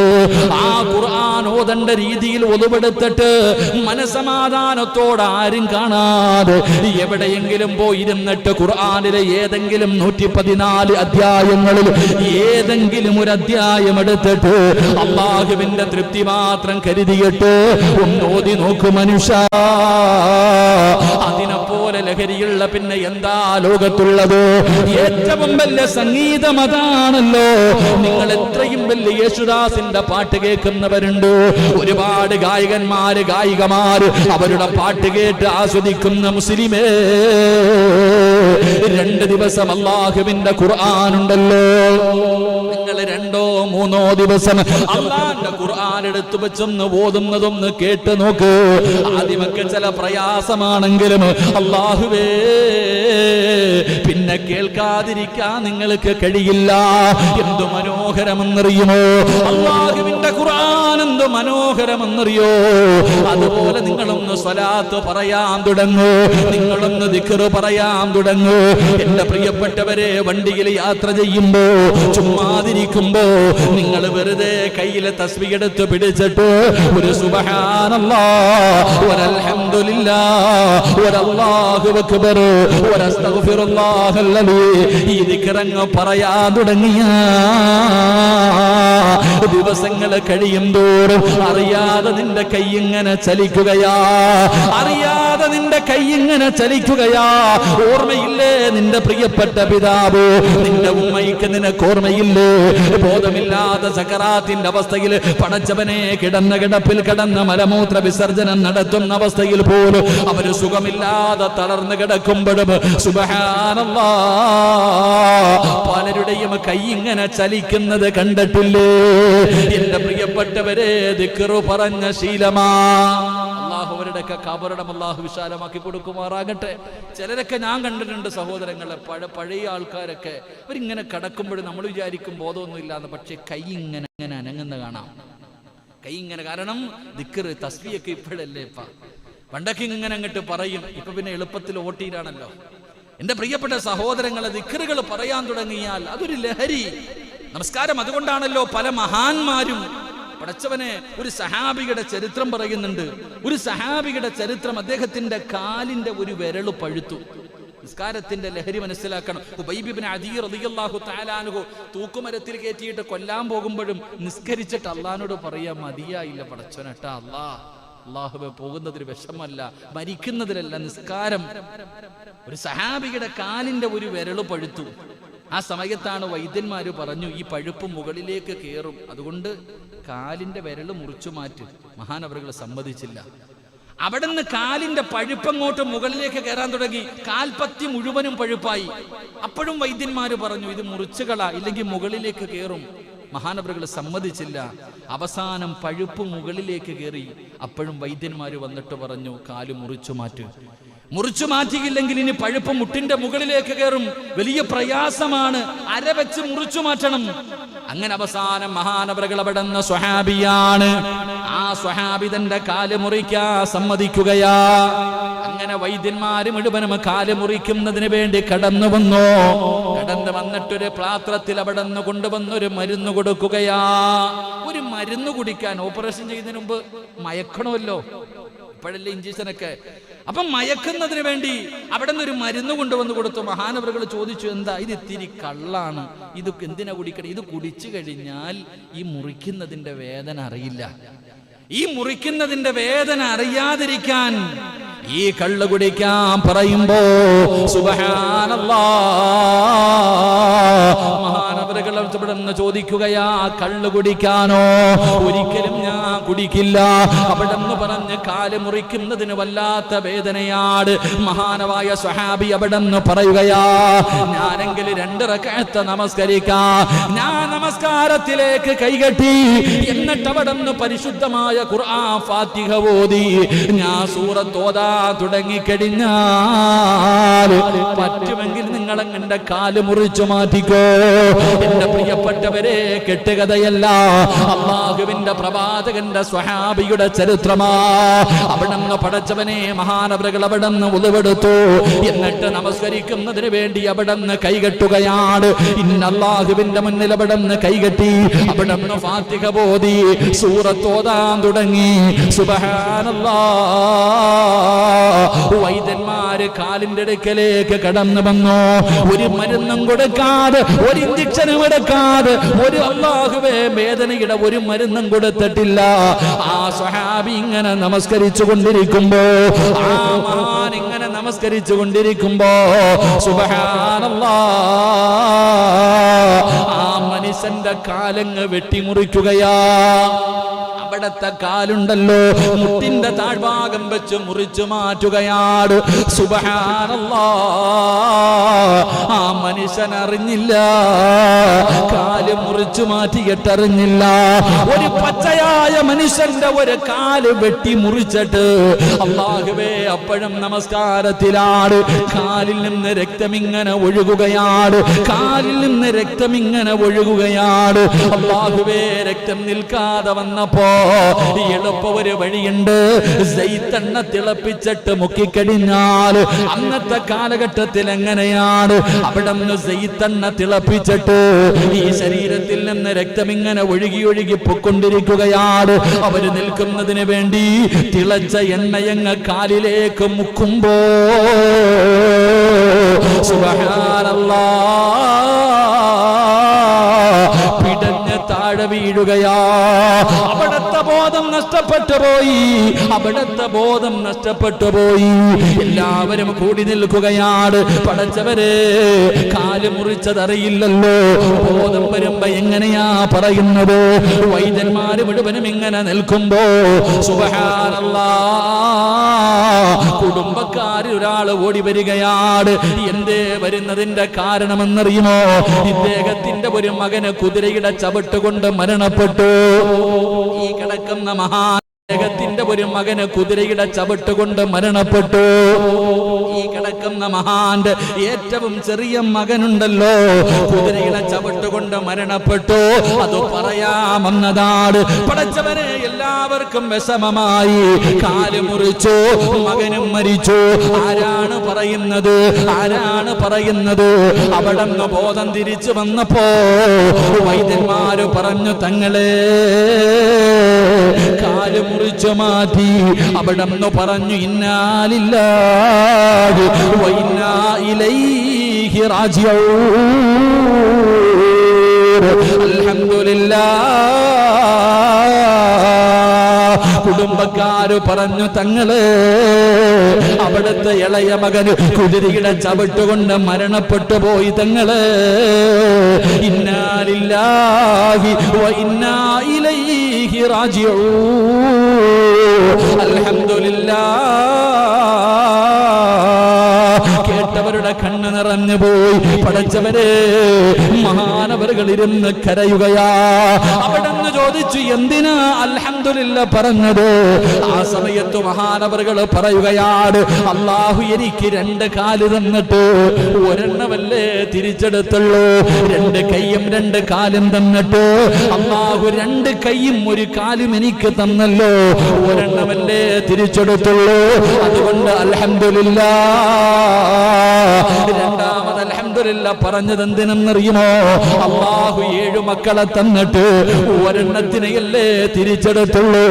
ആ ഖുർആൻ ഓതേണ്ട രീതിയിൽ ഒതുവെടുത്തിട്ട് മനസമാധാനത്തോടെ ആരും കാണാതെ എവിടെയെങ്കിലും പോയിരുന്നിട്ട് ഖുർആനിലെ ഏതെങ്കിലും 114 അധ്യായങ്ങളിൽ ഏതെങ്കിലും ഒരു അധ്യായം എടുത്തിട്ട് അള്ളാഹുവിന്റെ തൃപ്തി മാത്രം കരുതിയിട്ട് ഓതി നോക്കു മനുഷ്യ. അതിനെപ്പോലെ ലഹരിയുള്ള പിന്നെ എന്താ ലോകത്തുള്ളത്? ഏറ്റവും വലിയ സംഗീതം അതാണല്ലോ. നിങ്ങൾ എത്രയും വലിയ യേശുദാസിന്റെ പാട്ട് കേൾക്കുന്നവരുണ്ട്, ഒരുപാട് ഗായകന്മാര് ഗായികമാര് അവരുടെ പാട്ട് കേട്ട് ആസ്വദിക്കുന്ന മുസ്ലിമേ, 2 ദിവസം അല്ലാഹുവിന്റെ ഖുർആൻ ഉണ്ടല്ലോ, നിങ്ങൾ 2-3 ദിവസം അല്ലാഹുവിന്റെ ഖുർആൻ എടുത്തു വെച്ചൊന്ന് ഓതുന്നതൊന്ന് കേട്ട് നോക്ക്. ആദ്യമൊക്കെ ചില പ്രയാസമാണെങ്കിലും അല്ലാഹുവേ പിന്നെ കേൾക്കാതിരിക്കാൻ നിങ്ങൾക്ക് കഴിയില്ല. എന്തു മനോഹരമെന്നറിയുമോ അല്ലാഹുവിന്റെ ഖുർആൻ, എന്തു മനോഹരമെന്നറിയോ? അതുപോലെ നിങ്ങളൊന്ന് സ്വലാത്ത് പറയാൻ തുടങ്ങൂ, നിങ്ങളൊന്ന് ദിക്ർ പറയാൻ തുടങ്ങൂ. എന്റെ പ്രിയപ്പെട്ടവരെ, വണ്ടിയിൽ യാത്ര ചെയ്യുമ്പോ ചുമ്മാതിരിക്കുമ്പോ നിങ്ങൾ വെറുതെ കയ്യിലെ തസ്ബീഹ് എടുത്ത് പിടിച്ചിട്ട് ഒരു സുബ്ഹാനല്ലാഹ് വൽഹംദുലില്ലാഹ് വല്ലാഹു അക്ബർ വഅസ്തഗ്ഫിറുല്ലാഹല്ലദീ ഈ ദിക്റങ്ങ് പറയാൻ തുടങ്ങിയ ദിവസങ്ങൾ കഴിയും തോറും അറിയാതെ നിന്റെ കൈ ഇങ്ങനെ ചലിക്കുകയാ, അറിയാതെ നിന്റെ കൈ ഇങ്ങനെ ചലിക്കുകയാ. ഓർമ്മയില്ലേ നിന്റെ പ്രിയപ്പെട്ട പിതാവ്, നിന്റെ ഉമ്മയ്ക്ക് നിനക്ക് ഓർമ്മയില്ലേ? ബോധമില്ലാത്ത സകറാത്തിന്റെ അവസ്ഥയിൽ പടച്ചവനെ കിടന്ന കിടപ്പിൽ കിടന്ന മലമൂത്ര വിസർജനം നടത്തുന്ന അവസ്ഥയിൽ പോലും അവര് സുഖമില്ലാതെ തളർന്നു കിടക്കുമ്പോഴും സുബ്ഹാനല്ലാഹ് പലരുടെയും കൈ ഇങ്ങനെ ചലിക്കുന്നത് കണ്ടിട്ടില്ലേ? എന്റെ പ്രിയപ്പെട്ടവരെ, ദിക്ർ പറഞ്ഞ ശീലമാ. അല്ലാഹു അവരുടെയൊക്കെ ഖബറിടം അല്ലാഹു വിശാലമാക്കി കൊടുക്കുമാറാകട്ടെ. ചിലരൊക്കെ ഞാൻ കണ്ടിട്ടുണ്ട് സഹോദരങ്ങളെ, പഴയ ആൾക്കാരൊക്കെ അവരിങ്ങനെ കിടക്കുമ്പോഴും നമ്മൾ വിചാരിക്കും ബോധമൊന്നും ഇല്ലാന്ന്, പക്ഷെ കൈ ഇങ്ങനെ അനങ്ങുന്ന കാണാം. കൈ ഇങ്ങനെ, കാരണം ദിക്ർ തസ്ബീഹൊക്കെ ഇപ്പോഴല്ലേ പണ്ടൊക്കെ ഇങ്ങനെ അങ്ങോട്ട് പറയും, ഇപ്പൊ പിന്നെ എളുപ്പത്തിൽ ഓട്ടിയിലാണല്ലോ. എന്റെ പ്രിയപ്പെട്ട സഹോദരങ്ങളെ, ദിക്റുകൾ പറയാൻ തുടങ്ങിയാൽ അതൊരു ലഹരി. നമസ്കാരം അതുകൊണ്ടാണല്ലോ പല മഹാന്മാരും, പടച്ചവനെ, ഒരു സഹാബിയുടെ ചരിത്രം പറയുന്നുണ്ട്. ഒരു സഹാബിയുടെ ചരിത്രം, അദ്ദേഹത്തിന്റെ കാലിന്റെ ഒരു വിരല് പഴുത്തു. നിസ്കാരത്തിന്റെ ലഹരി മനസ്സിലാക്കണം. ഉബൈബ് ഇബ്നു അദീ റളിയല്ലാഹു തആല അൻഹു തൂക്കുമരത്തിൽ കയറ്റിയിട്ട് കൊല്ലാൻ പോകുമ്പോഴും നിസ്കരിച്ചിട്ട് അള്ളാഹിനോട് പറയാ, മതിയായില്ല പടച്ചവനേട്ടാ, അള്ളാഹുവേ പോകുന്നതിന് വിഷമല്ല, മരിക്കുന്നതിലല്ല നിസ്കാരം. ഒരു സഹാബിയുടെ കാലിന്റെ ഒരു വിരല് പഴുത്തു. ആ സമയത്താണ് വൈദ്യന്മാര് പറഞ്ഞു, ഈ പഴുപ്പ് മുകളിലേക്ക് കയറും, അതുകൊണ്ട് കാലിന്റെ വിരല് മുറിച്ചു മാറ്റി. മഹാനവറുകൾ സമ്മതിച്ചില്ല. അവിടുന്ന് കാലിന്റെ പഴുപ്പങ്ങോട്ട് മുകളിലേക്ക് കയറാൻ തുടങ്ങി. കാൽപത്തി മുഴുവനും പഴുപ്പായി. അപ്പോഴും വൈദ്യന്മാര് പറഞ്ഞു, ഇത് മുറിച്ചുകളാ, ഇല്ലെങ്കിൽ മുകളിലേക്ക് കയറും. മഹാനവറുകൾ സമ്മതിച്ചില്ല. അവസാനം പഴുപ്പ് മുകളിലേക്ക് കയറി. അപ്പോഴും വൈദ്യന്മാര് വന്നിട്ട് പറഞ്ഞു, കാല് മുറിച്ചു മാറ്റു. മുറിച്ചു മാറ്റിയില്ലെങ്കിൽ ഇനി പഴുപ്പ് മുട്ടിന്റെ മുകളിലേക്ക് കയറും, വലിയ പ്രയാസമാണ്, അര വെച്ച് മുറിച്ചു മാറ്റണം. അങ്ങനെ അവസാനം മഹാനവറുകൾ അവിടുന്ന് സ്വഹാബിയാണ്. ആ സ്വഹാബി തന്റെ കാല് മുറിക്കാൻ സമ്മതിക്കുകയാ. അങ്ങനെ വൈദ്യന്മാര് മുഴുവനും കാല് മുറിക്കുന്നതിന് വേണ്ടി കടന്നു വന്നു. കടന്നു വന്നിട്ടൊരു പാത്രത്തിൽ അവിടെ നിന്ന് കൊണ്ടുവന്നൊരു മരുന്ന് കൊടുക്കുകയാ. ഒരു മരുന്ന് കുടിക്കാൻ ഓപ്പറേഷൻ ചെയ്യുന്നതിന് മുമ്പ് മയക്കണമല്ലോ, ഇപ്പോഴല്ലേ ഇഞ്ചക്ഷനൊക്കെ. അപ്പം മയക്കുന്നതിന് വേണ്ടി അവിടെ നിന്ന് ഒരു മരുന്ന് കൊണ്ടുവന്ന് കൊടുത്തു. മഹാനവറുകൾ ചോദിച്ചു, എന്താ ഇത്? ഇത്തിരി കള്ളാണ്, ഇത് എന്തിനാ കുടിക്കണം? ഇത് കുടിച്ചു കഴിഞ്ഞാൽ ഈ മുറിക്കുന്നതിന്റെ വേദന അറിയില്ല. ഈ മുറിക്കുന്നതിന്റെ വേദന അറിയാതിരിക്കാൻ ഈ കള്ള് കുടിക്കാൻ പറയുമ്പോ സുബ്ഹാനല്ലാഹ്, മഹാനവറുകൾ അവിടെ ചോദിക്കുകയാ, കള്ള് കുടിക്കാനോ? ഒരിക്കലും ഞാൻ കുടിക്കില്ല. അവിടെ നിന്ന് പറഞ്ഞ് കാല് മുറിക്കുന്നതിന് വല്ലാത്ത വേദനയാണ്. മഹാനവായ സ്വഹാബി അവിടെ നിന്ന് പറയുകയാ, ഞാനെങ്കിൽ 2 റക്അത്ത് നമസ്കരിക്കാം. ഞാൻ നമസ്കാരത്തിലേക്ക് കൈകെട്ടി എന്നിട്ട് അവിടെ നിന്ന് പരിശുദ്ധമായ ഖുർആൻ ഫാത്തിഹ ഓതി ഞാൻ സൂറത്ത് ഓതാൻ തുടങ്ങിക്കഴിഞ്ഞാൽ പറ്റുമെങ്കിൽ നിങ്ങൾ എന്റെ കാല് മുറിച്ചു മാറ്റിക്കോ. എന്റെ പ്രിയപ്പെട്ടവരെ, കെട്ടുകഥയല്ല, അല്ലാഹുവിന്റെ പ്രവാചകന്റെ സ്വഹാബിയുടെ ചരിത്രമാ. അവിടുന്ന് പടച്ചവനെ മഹാനവറുകൾ അവിടുന്ന് ഉളവെടുത്തു. എന്നിട്ട് നമസ്കരിക്കുന്നതിന് വേണ്ടി അവിടുന്ന് കൈകെട്ടുകയാണ്. അല്ലാഹുവിന്റെ മുന്നിൽ അവിടുന്ന് കൈകെട്ടി അവിടുന്ന് ഫാത്തിഹ ഓതി സൂറത്ത് ഓതാൻ തുടങ്ങി. സുബ്ഹാനല്ലാഹ്, വൈദ്യന്മാര് കാലിന്റെ അടുക്കലേക്ക് കടന്നു വന്നു. ഒരു മരുന്നും കൊടുക്കാതെ, ഒരു ഇഞ്ചക്ഷനും എടുക്കാതെ, ഒരു അല്ലാഹുവേ വേദനയുടെ ഒരു മരുന്നും കൊടുത്തിട്ടില്ല. ആ സ്വഹാബി ഇങ്ങനെ നമസ്കരിച്ചു കൊണ്ടിരിക്കുമ്പോ, ആ മഹാൻ ഇങ്ങനെ നമസ്കരിച്ചു കൊണ്ടിരിക്കുമ്പോ സുബ്ഹാനല്ലാഹ്, ആ മനുഷ്യന്റെ കാലങ്ങ് വെട്ടിമുറിക്കുകയാ. അവിടത്തെ കാലുണ്ടല്ലോ, മുട്ടിന്റെ താഴ്ഭാഗം വെച്ച് മുറിച്ചു മാറ്റുകയാണ്. സുബ്ഹാനല്ലാഹ്, ആ മനുഷ്യൻ അറിഞ്ഞില്ല, കാല് മുറിച്ചു മാറ്റിയിട്ടറിഞ്ഞില്ല. ഒരു പച്ചയായ മനുഷ്യന്റെ ഒരു കാല് വെട്ടി മുറിച്ചിട്ട് അല്ലാഹുവേ അപ്പോഴും നമസ്കാരത്തിലാണ്. കാലിൽ നിന്ന് രക്തമിങ്ങനെ ഒഴുകുകയാണ്, കാലിൽ നിന്ന് രക്തമിങ്ങനെ ഒഴുകുകയാണ്. അല്ലാഹുവേ, രക്തം നിൽക്കാതെ വന്നപ്പോ എളുപ്പ ഒരു വഴിയുണ്ട്. സൈത്തെണ്ണ തിളപ്പിച്ചിട്ട് മുക്കിക്കഴിഞ്ഞാൽ, അന്നത്തെ കാലഘട്ടത്തിൽ എങ്ങനെയാണ്, അവിടെ നിന്ന് സൈത്തെണ്ണ തിളപ്പിച്ചിട്ട് ഈ ശരീരത്തിൽ നിന്ന് രക്തമിങ്ങനെ ഒഴുകി ഒഴുകി പൊക്കൊണ്ടിരിക്കുകയാണ്. അവര് നിൽക്കുന്നതിന് വേണ്ടി തിളച്ച എണ്ണയങ്ങ് കാലിലേക്ക് മുക്കുമ്പോ സുബ്ഹാനല്ലാഹ്, പിടഞ്ഞ് താഴെ വീഴുകയാ. അവിടത്തെ ബോധം നഷ്ടപ്പെട്ടു പോയി, അവിടത്തെ ബോധം നഷ്ടപ്പെട്ടു പോയി. എല്ലാവരും കൂടി നിൽക്കുകയാണ്. പടച്ചവരെ, കാല് മുറിച്ചതറിയില്ലല്ലോ, ബോധം വരുമ്പോ എങ്ങനെയാ പറയുന്നത്? വൈദ്യന്മാര് മുഴുവനും ഇങ്ങനെ നിൽക്കുമ്പോ സുബ്ഹാനല്ലാഹ്, കുടുംബക്കാരിൽ ഒരാൾ ഓടി വരികയാണ്. എന്തേ വരുന്നതിന്റെ കാരണമെന്നറിയുമോ? ഇദ്ദേഹത്തിന്റെ ഒരു മകന് കുതിരയുടെ ചവിട്ടുകൊണ്ട് മരണപ്പെട്ടു. ഈ കിടക്കുന്ന അദ്ദേഹത്തിന്റെ ഒരു മകന് കുതിരയുടെ ചവിട്ടുകൊണ്ട് മരണപ്പെട്ടു. ഈ കിടക്കുന്ന മഹാന്റെ ഏറ്റവും ചെറിയ മകനുണ്ടല്ലോ, കുതിരയുടെ ചവിട്ടുകൊണ്ട് മരണപ്പെട്ടു. അത് പറയാമെന്നതാണ്. പടച്ചവനെ, എല്ലാവർക്കും വിഷമമായി. കാല് മുറിച്ചു, മകനും മരിച്ചു. ആരാണ് പറയുന്നത്? ആരാണ് പറയുന്നത്? അവിടെ നിന്ന് ബോധം തിരിച്ചു വന്നപ്പോ വൈദ്യന്മാര് പറഞ്ഞു, തങ്ങളെ കാല് മുറിച്ചു മാറ്റി. അവിടെ നിന്ന് പറഞ്ഞു, ഇന്നാ ലില്ലാഹി വ ഇന്നാ ഇലൈഹി റാജിഊൻ. അൽഹംദുലില്ലാഹ്. കുടുംബക്കാര് പറഞ്ഞു, തങ്ങള് അവിടുത്തെ ഇളയ മകന് കുതിരയുടെ ചവിട്ടുകൊണ്ട് മരണപ്പെട്ടു പോയി. തങ്ങള് ഇന്നാ ലില്ലാഹി വ ഇന്നാ ഇലൈഹി റാജിഊൻ. അൽഹംദുലില്ലാഹ്. കേട്ടവരുടെ കണ്ണ് നിറഞ്ഞു പോയി. പടച്ചവരെ, മഹാനവറുകൾ ഇരുന്ന് കരയുകയാ. അവിടെന്ന് ചോദിച്ചു, എന്തിനാ അൽഹംദുലില്ലാ പറഞ്ഞത്? ആ സമയത്ത് മഹാനവറുകൾ പറയുകയാണ്, അല്ലാഹു എനിക്ക് 2 കാല് തന്നിട്ട് ഒരെണ്ണമല്ലേ തിരിച്ചെടുത്തുള്ളൂ. 2 കൈയും 2 കാലും തന്നിട്ട് അല്ലാഹു 2 കൈയും 1 കാലും എനിക്ക് തന്നല്ലോ. ഒരെണ്ണമല്ലേ തിരിച്ചെടുത്തുള്ളൂ. അതുകൊണ്ട് അൽഹംദുലില്ലാ. രണ്ടാമത് അൽഹംദുലില്ലാ പറഞ്ഞത് എന്തിനെന്നറിയുമോ? അല്ലാഹു 7 മക്കളെ തന്നിട്ട് ഒരെണ്ണത്തിനെയല്ലേ തിരിച്ചെടുത്തുള്ളൂ.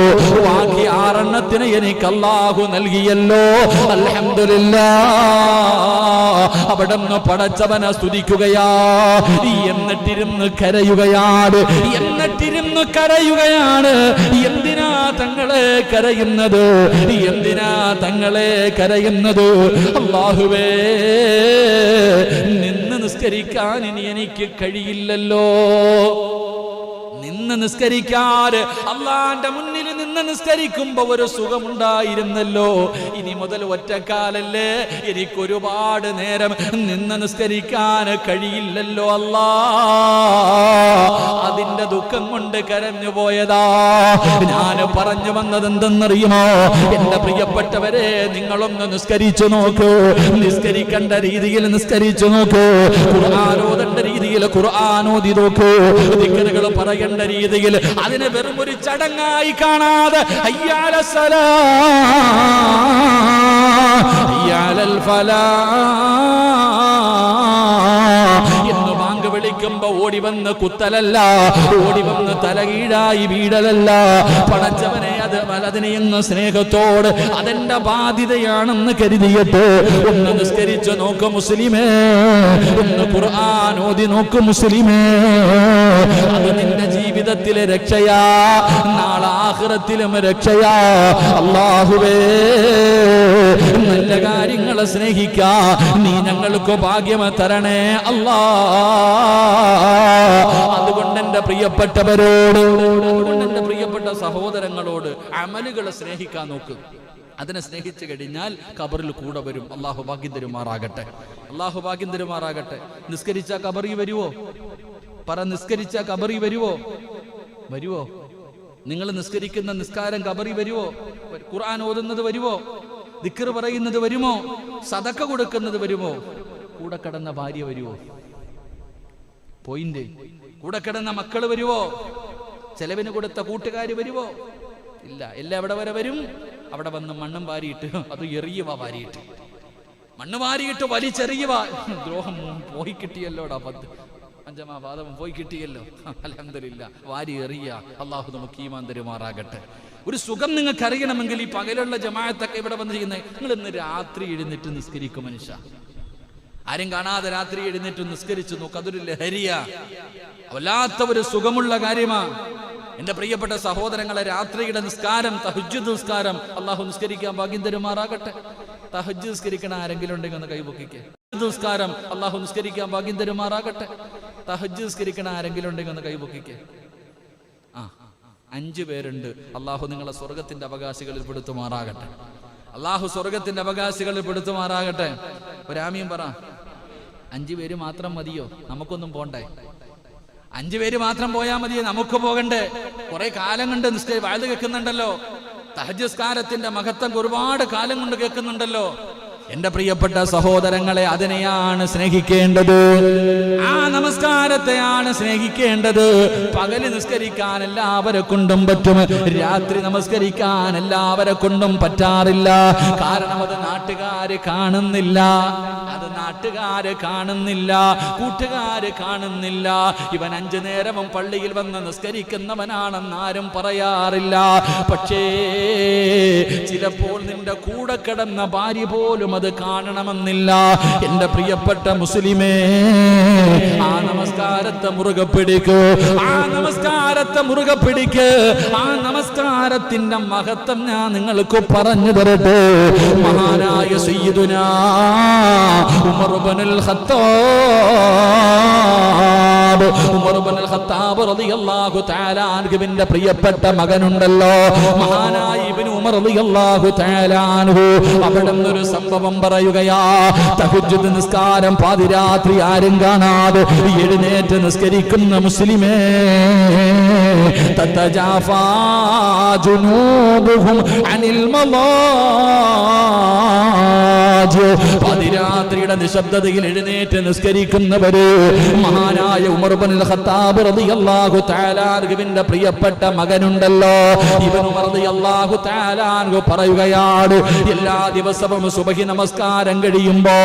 ബാക്കി 6 എണ്ണത്തിന് എനിക്ക് അല്ലാഹു നൽകിയല്ലോ. അൽഹംദുലില്ലാ. അവിടുന്ന് പടച്ചവനെ സ്തുതിക്കുകയാ. എന്നിട്ടിരുന്ന് കരയുകയാണ്. എന്തിനാ തങ്ങളെ കരയുന്നത്? എന്തിനാ തങ്ങളെ കരയുന്നത്? അല്ലാഹുവേ, നിന്ന് നിസ്കരിക്കാൻ ഇനി എനിക്ക് കഴിയില്ലല്ലോ. നിന്ന് നിസ്കരിക്കാറ് അള്ളാന്റെ മുന്നിൽ നിന്ന് നിസ്കരിക്കുമ്പോ ഒരു സുഖമുണ്ടായിരുന്നല്ലോ. ഇനി മുതൽ ഒറ്റക്കാലല്ലേ, എനിക്ക് ഒരുപാട് നേരം നിന്ന് നിസ്കരിക്കാൻ കഴിയില്ലല്ലോ അല്ലാ. അതിന്റെ ദുഃഖം കൊണ്ട് കരഞ്ഞു പോയതാ. ഞാൻ പറഞ്ഞു വന്നത് എന്തെന്നറിയുമോ? എന്റെ പ്രിയപ്പെട്ടവരെ, നിങ്ങളൊന്ന് നിസ്കരിച്ചു നോക്കൂ. നിസ്കരിക്കേണ്ട രീതിയിൽ നിസ്കരിച്ചു നോക്കൂ. ഖുർആൻ ഓതേണ്ട രീതിയിൽ ഖുർആൻ ഓതി നോക്കൂ. ദിക്റുകൾ പറയേണ്ട രീതിയിൽ അതിനെ വെറും ഒരു ചടങ്ങായി കാണാതെ ഹയ്യാല സലാ ഹയ്യാലൽ ഫലാ എന്ന് ബാങ്ക് വിളിക്കുമ്പോ ഓടി വന്ന് കുത്തലല്ല, ഓടി വന്ന് തലകീഴായി വീടലല്ല. പടച്ചവനെ, അതിനെ എന്ന് സ്നേഹത്തോട് അതെന്റെ ബാധ്യതയാണെന്ന് കരുതിയിട്ട് ഒന്ന് നിസ്കരിച്ചു നോക്ക് മുസ്ലിമേ. ഒന്ന് ഖുർആൻ ഓതി നോക്ക് മുസ്ലിമേ. അത് നിന്റെ ജീവിതത്തിലെ രക്ഷയാ, നാളെ ആഖിറത്തിലും രക്ഷയാ. അല്ലാഹുവേ, നല്ല കാര്യങ്ങളെ സ്നേഹിക്കാ നീ ഞങ്ങൾക്ക് ഭാഗ്യം തരണേ അല്ലാ. അതുകൊണ്ട് എന്റെ പ്രിയപ്പെട്ടവരോട്, എന്റെ പ്രിയപ്പെട്ട സഹോദരങ്ങളോട് അമലുകളെ സ്നേഹിക്കാൻ നോക്ക്. അതിനെ സ്നേഹിച്ചു കഴിഞ്ഞാൽ ഖബറിൽ കൂടെ വരും. അല്ലാഹു ഭാഗ്യം തരുമാറാകട്ടെ. അല്ലാഹു ഭാഗ്യം തരുമാറാകട്ടെ. നിസ്കരിച്ച ഖബറിൽ വരുവോ? പറ, നിസ്കരിച്ച ഖബറിൽ വരുവോ? വരുവോ? നിങ്ങൾ നിസ്കരിക്കുന്ന നിസ്കാരം ഖബറിൽ വരുവോ? ഖുർആൻ ഓതുന്നത് വരുവോ? ദിക്ർ പറയുന്നത് വരുമോ? സദഖ കൊടുക്കുന്നത് വരുമോ? കൂടെ കിടന്ന ഭാര്യ വരുവോ? പോയിന്റ്. കൂടെ കിടന്ന മക്കൾ വരുവോ? ചെലവിന് കൊടുത്ത കൂട്ടുകാർ വരുവോ? ഇല്ല. എല്ലാം എവിടെ വരെ വരും? അവിടെ വന്ന് മണ്ണും വാരിയിട്ട്, അത് എറിയുക, വാരിയിട്ട് മണ്ണ് വാരിയിട്ട് വലിച്ചെറിയുക. ദ്രോഹം പോയി കിട്ടിയല്ലോടാ, 5 പാദം പോയി കിട്ടിയല്ലോ. അൽഹംദുലില്ലാ. വാരി എറിയ. അല്ലാഹു നമുക്ക് ഈമാൻ തരുമാറാകട്ടെ. ഒരു സുഖം നിങ്ങൾക്ക് അറിയണമെങ്കിൽ ഈ പകലുള്ള ജമാഅത്തൊക്കെ ഇവിടെ വന്ന് ചെയ്യുന്നത്, നിങ്ങൾ ഇന്ന് രാത്രി എഴുന്നേറ്റ് നിസ്കരിക്കും മനുഷ്യ. ആരും കാണാതെ രാത്രി എഴുന്നേറ്റ് നിസ്കരിച്ചു നോക്ക്. അതൊരു ലഹരിയാ, വല്ലാത്ത ഒരു സുഖമുള്ള കാര്യമാ. എന്റെ പ്രിയപ്പെട്ട സഹോദരങ്ങളെ, രാത്രിയുടെ നിസ്കാരം, തഹജ്ജുദ് നിസ്കാരം, അല്ലാഹു നിസ്കരിക്കാൻ ഭാഗ്യം തരുമാറാകട്ടെ. തഹജ്ജുദ് നിസ്കരിക്കണ ആരെങ്കിലും ഉണ്ടെങ്കിൽ ഒന്ന് കൈപൊക്കിക്കേ. നിസ്കാരം അല്ലാഹു നിസ്കരിക്കാൻ ഭാഗ്യം തരുമാറാകട്ടെ. തഹജ്ജുദ് നിസ്കരിക്കണ ആരെങ്കിലും ഉണ്ടെങ്കിൽ ഒന്ന് കൈപൊക്കിക്കേ. 5 പേരുണ്ട്. അല്ലാഹു നിങ്ങളെ സ്വർഗത്തിന്റെ അവകാശികളിൽ പെടുത്തുമാറാകട്ടെ. അല്ലാഹു സ്വർഗത്തിന്റെ അവകാശികളിൽ പെടുത്തുമാറാകട്ടെ. ഒരാമീൻ പറ. 5 പേര് മാത്രം മതിയോ? നമുക്കൊന്നും പോണ്ടേ? 5 പേര് മാത്രം പോയാൽ മതിയോ? നമുക്ക് പോകണ്ടേ? കുറെ കാലം കൊണ്ട് വാഴ്ന്നു കേൾക്കുന്നുണ്ടല്ലോ. തഹജ്ജുദ് നിസ്കാരത്തിന്റെ മഹത്വം ഒരുപാട് കാലം കൊണ്ട് കേൾക്കുന്നുണ്ടല്ലോ. എന്റെ പ്രിയപ്പെട്ട സഹോദരങ്ങളെ, അതിനെയാണ് സ്നേഹിക്കേണ്ടത്. ആ നമസ്കാരത്തെയാണ് സ്നേഹിക്കേണ്ടത്. പകല് നിസ്കരിക്കാൻ എല്ലാവരെ കൊണ്ടും പറ്റും, രാത്രി നമസ്കരിക്കാൻ എല്ലാവരെ കൊണ്ടും പറ്റാറില്ല. കാരണം അത് നാട്ടുകാര് കാണുന്നില്ല, കൂട്ടുകാര് കാണുന്നില്ല. ഇവൻ 5 നേരവും പള്ളിയിൽ വന്ന് നിസ്കരിക്കുന്നവനാണെന്ന് ആരും പറയാറില്ല. പക്ഷേ ചിലപ്പോൾ നിന്റെ കൂടെ കിടന്ന ഭാര്യ പോലും അത് കാണണമെന്നില്ല. എന്റെ പ്രിയപ്പെട്ട മുസ്ലിമേ, ആ നമസ്കാരത്തെ മുറുകെ പിടിക്കൂ. ആ നമസ്കാരത്തിന്റെ മഹത്വം ഞാൻ നിങ്ങൾക്ക് പറഞ്ഞു തരട്ടെ. മഹാനായ സയ്യിദുനാ ഉമർ ഇബ്നുൽ ഖത്താബ് ഖത്താബ്, ഉമർ ഇബ്നുൽ ഖത്താബ് റളിയല്ലാഹു തആല അൻഹുവിന്റെ പ്രിയപ്പെട്ട മകനുണ്ടല്ലോ മഹാനായ ഇബ്നു ഉമർ റളിയല്ലാഹു തആല അൻഹു, അവിടുന്ന് ഒരു സംഭവം പറയുകയാ. തഹജ്ജുദ് നിസ്കാരം പാതിരാത്രി ആരും കാണാതെ എഴുന്നേറ്റ് നിസ്കരിക്കുന്ന മുസ്ലിമേ, തതജാഫാ ജുനൂബുഹും അനിൽ മളാജി, പാതിരാത്രിയുടെ നിശബ്ദതയിൽ എഴുന്നേറ്റ് നിസ്കരിക്കുന്നവര്. മഹാനായ ഉമർ ഇബ്നുൽ ഖത്താബ് റളിയല്ലാഹു തആല അൻഹുവിന്റെ പ്രിയപ്പെട്ട മകനുണ്ടല്ലോ ഇബ്നു ഉമർ റളിയല്ലാഹു തആല അൻഹു പറയുകയാണ്, എല്ലാ ദിവസവും സുബഹി നമസ്കാരം കഴിയുമ്പോ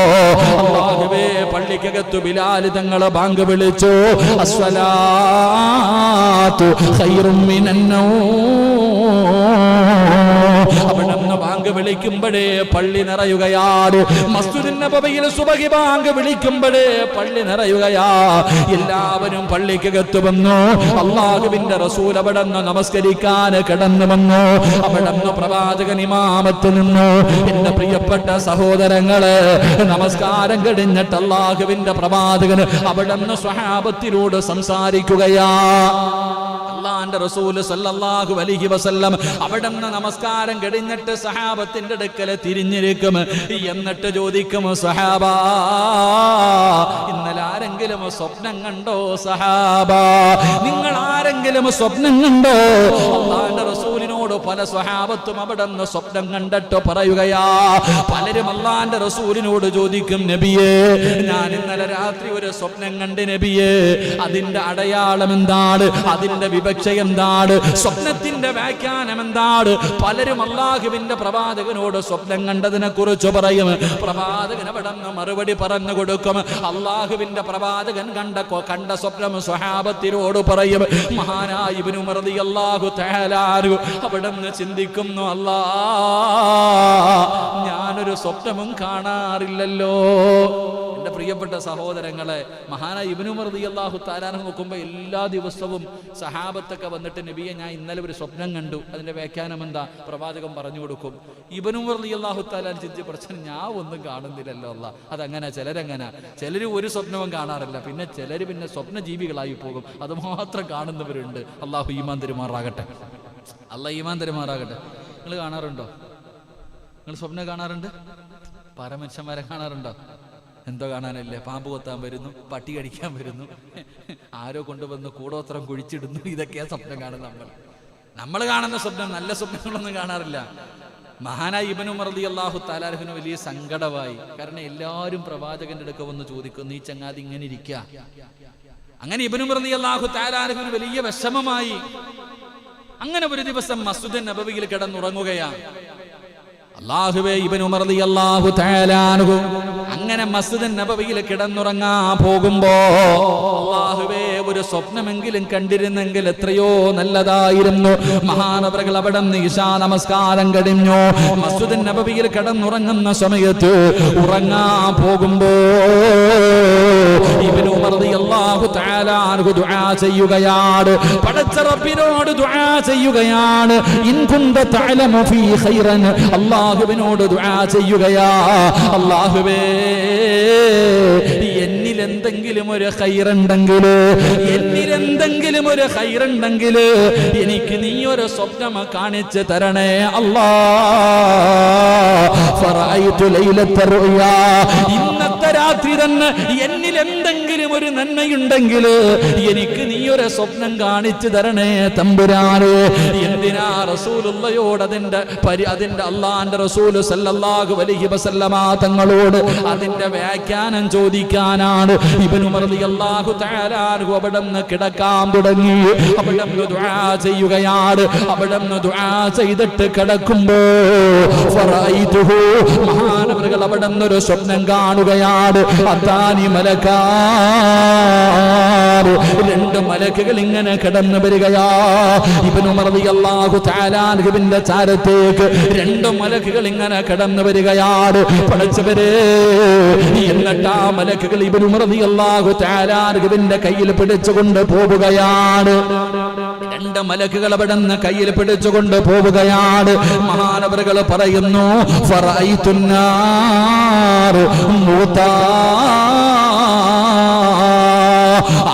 അല്ലാഹുവേ പള്ളിക്കകത്ത് ബിലാൽ തങ്ങളെ ബാങ്ക് വിളിച്ചു, അസ്സലാത്തു ഖൈറും മിനന്നൗം. അവിടുന്ന് ബാങ്ക് വിളിക്കുമ്പോഴേ പള്ളി നിറയുകയാണ്. മസ്ജിദുൻ നബവിയിൽ സുബഹി ബാങ്ക് വിളിക്കുമ്പോഴേ പള്ളി നിറയുകയാ. എല്ലാവരും പള്ളിക്കകത്ത് വന്നു. അല്ലാഹുവിന്റെ റസൂൽ അവിടുന്ന് നമസ്കരിക്കാൻ കടന്നു വന്നു. അവിടുന്ന് പ്രവാചകൻ ഇമാമത്ത് നിന്നു. എന്റെ പ്രിയപ്പെട്ട സഹോദരങ്ങളെ, നമസ്കാരം കഴിഞ്ഞിട്ട് അല്ലാഹുവിന്റെ പ്രവാചകന് അവിടുന്ന് സ്വഹാബത്തിനോട് സംസാരിക്കുകയാ. അല്ലാഹുവിന്റെ റസൂൽ സല്ലല്ലാഹു അലൈഹി വസല്ലം അവിടുന്ന് നമസ്കാരം കഴിഞ്ഞിട്ട് സഹാബത്തിന്റെ അടുക്കൽ തിരിഞ്ഞിരിക്കും. എന്നിട്ട് ചോദിക്കും, സഹാബ ഇന്നലെ ആരെങ്കിലും സ്വപ്നം കണ്ടോ? സഹാബ നിങ്ങൾ ആരെങ്കിലും സ്വപ്നം കണ്ടോ? അല്ലാഹുവിന്റെ റസൂലിനോട് പല സ്വഹാബത്തും അവിടുന്ന് സ്വപ്നം കണ്ടിട്ട് പറയുകയാ. പലരും അല്ലാഹുവിന്റെ റസൂലിനോട് ചോദിക്കും, നബിയേ ഞാൻ ഇന്നലെ രാത്രി ഒരു സ്വപ്നം കണ്ട് നബിയേ, അതിന്റെ അടയാളം എന്താണ്? അതിന്റെ വിവക്ഷ എന്താണ്? സ്വപ്നത്തിന്റെ വ്യാഖ്യാനം എന്താണ്? പലരും അല്ലാഹുവിന്റെ പ്രവാചകനോട് സ്വപ്നം കണ്ടതിനെ കുറിച്ച് പറയും. പ്രവാചകൻ അവിടുന്ന് മറുപടി പറഞ്ഞു കൊടുക്കും. അല്ലാഹുവിന്റെ പ്രവാചകൻ കണ്ട സ്വപ്നം സ്വഹാബത്തിനോട് പറയും. മഹാനായ ഇബ്നു ഉമർ റളിയല്ലാഹു തആല അൻഹു അവിടുന്ന് ചിന്തിക്കുന്നു, അല്ലാ ഞാനൊരു സ്വപ്നവും കാണാറില്ലല്ലോ. എന്റെ പ്രിയപ്പെട്ട സഹോദരങ്ങളെ, മഹാനായ ഇബ്നു ഉമർ റളിയല്ലാഹു തആല അൻഹു നോക്കുമ്പോൾ എല്ലാ ദിവസവും സഹാബത്തൊക്കെ വന്നിട്ട്, നബിയെ ഞാൻ ഇന്നലെ ഒരു സ്വപ്നം കണ്ടു, അതിന്റെ വ്യാഖ്യാനം എന്താ? പ്രവാചകൻ പറഞ്ഞു കൊടുക്കും. ഇബ്നു ഉമർ റളിയല്ലാഹു തആല ചിന്തിച്ച് പ്രശ്നം, ഞാൻ ഒന്നും കാണുന്നില്ലല്ലോ അല്ലാ. അതങ്ങനെ ചിലരങ്ങനെ, ചിലർ ഒരു സ്വപ്നവും കാണാറില്ല, പിന്നെ ചിലർ പിന്നെ സ്വപ്നജീവികളായി പോകും, അത് മാത്രം കാണുന്നവരുണ്ട്. അല്ലാഹു ഈമാൻ തരുമാറാകട്ടെ. അല്ലാഹ് ഈമാൻ തരുമാറാകട്ടെ. നിങ്ങൾ കാണാറുണ്ടോ? നിങ്ങൾ സ്വപ്നം കാണാറുണ്ട്? പരമനുഷ്യന്മാരെ കാണാറുണ്ടോ? എന്തോ കാണാനല്ലേ? പാമ്പ് കൊത്താൻ വരുന്നു, പട്ടി കടിക്കാൻ വരുന്നു, ആരോ കൊണ്ടുവന്ന് കൂടോത്രം കുഴിച്ചിടുന്നു. ഇതൊക്കെയാ സ്വപ്നം കാണുന്നത്. നമ്മൾ കാണുന്ന സ്വപ്നം നല്ല സ്വപ്നങ്ങളൊന്നും കാണാറില്ല. മഹാനായ ഇബ്നു ഉമർ റളിയല്ലാഹു തആല അൻഹുവിന് വലിയ സങ്കടമായി. കാരണം എല്ലാവരും പ്രവാചകന്റെ അടുക്ക വന്ന് ചോദിക്കുന്നു, ഈ ചങ്ങാതി ഇങ്ങനെ ഇരിക്കുക. അങ്ങനെ ഇബ്നു ഉമർ റളിയല്ലാഹു തആല അൻഹുവിന് വലിയ വിഷമമായി. അങ്ങനെ ഒരു ദിവസം മസ്ജിദുൻ നബവിയിൽ കിടന്നുറങ്ങുകയാണ്. അല്ലാഹുവേ, ഇബ്നു ഉമർ റളിയല്ലാഹു തആല അൻഹു അങ്ങനെ മസ്ജിദുൻ നബവിയിൽ കിടന്നുറങ്ങാൻ പോകുമ്പോ, അല്ലാഹുവേ ഒരു സ്വപ്നമെങ്കിലും കണ്ടിരുന്നെങ്കിൽ എത്രയോ നല്ലതായിരുന്നു. മഹാനവറുകൾ അവിടെ നിന്ന് ഇശാ നമസ്കാരം കഴിഞ്ഞു. മസ്ജിദുൻ നബവിയിൽ കിടന്നുറങ്ങുന്ന സമയത്ത് ഉറങ്ങാൻ പോകുമ്പോ ഇബ്നു ഉമർ റളിയല്ലാഹു തആല അൻഹു ദുആ ചെയ്യുകയാണ്. പടച്ച റബ്ബിനോട് ദുആ ചെയ്യുകയാണ്. ഇൻ കുന്ത തഅലമു ഫീ ഖൈറൻ, അല്ലാഹുവിനോട് ദുആ ചെയ്യുകയാ. അല്ലാഹുവേ, എന്നിൽ എന്തെങ്കിലും ഒരു ഖൈറുണ്ടെങ്കിൽ, എന്നിലെന്തെങ്കിലും ഒരു ഖൈറുണ്ടെങ്കിൽ എനിക്ക് നീ ഒരു സ്വപ്നം കാണിച്ചു തരണേ അല്ലാ. ഫറഅയ്തു ലൈലത്ത റുയാ, ഇന്നത്തെ രാത്രി തന്നെ എന്നിൽ എന്തെങ്കിലും ഒരു നന്മയുണ്ടെങ്കിൽ എനിക്ക് നീ ഒരു സ്വപ്നം കാണിച്ചു തരണേ തമ്പുരാനെ. എന്തിനാ റസൂലുള്ളയോട് അതിന്റെ അല്ലാഹുവിന്റെ റസൂൽ സല്ലല്ലാഹു അലൈഹി വസല്ലമ തങ്ങളോട് അതിന്റെ വ്യാഖ്യാനം ചോദിക്കാനാണ്. ഇബ്നു ഉമർ റളിയല്ലാഹു തആല അൻഹു അവിടുന്ന് കിടക്കാൻ തുടങ്ങി. അവിടുന്ന് ദുആ ചെയ്യുകയാണ്. അവിടുന്ന് ദുആ ചെയ്തിട്ട് കിടക്കുമ്പോ ഫറഅയ്തുഹു, മഹാനവറുകൾ അവിടുന്ന് ഒരു സ്വപ്നം കാണുകയാണ്. അതാനി മലക്കാൻ, രണ്ട് മലക്കുകൾ ഇങ്ങനെ കടന്നു വരികയാ. ഇബ്നു ഉമർ റളിയല്ലാഹു തആല അൻഹുവിന്റെ ചാരത്തേക്ക് രണ്ട് മലക്കുകൾ ഇങ്ങനെ കടന്നു വരികയാണ്. പഠിച്ചവരെ, എന്നിട്ട് ആ മലക്കുകൾ ഇബ്നു ഉമർ റളിയല്ലാഹു തആല അൻഹുവിന്റെ കയ്യിൽ പിടിച്ചുകൊണ്ട് പോവുകയാണ്. രണ്ട് മലക്കുകൾ അവിടുന്ന് കയ്യിൽ പിടിച്ചുകൊണ്ട് പോവുകയാണ്. മഹാനവറുകൾ പറയുന്നു, ഫറഅയ്തുന്നാർ മൂതാ,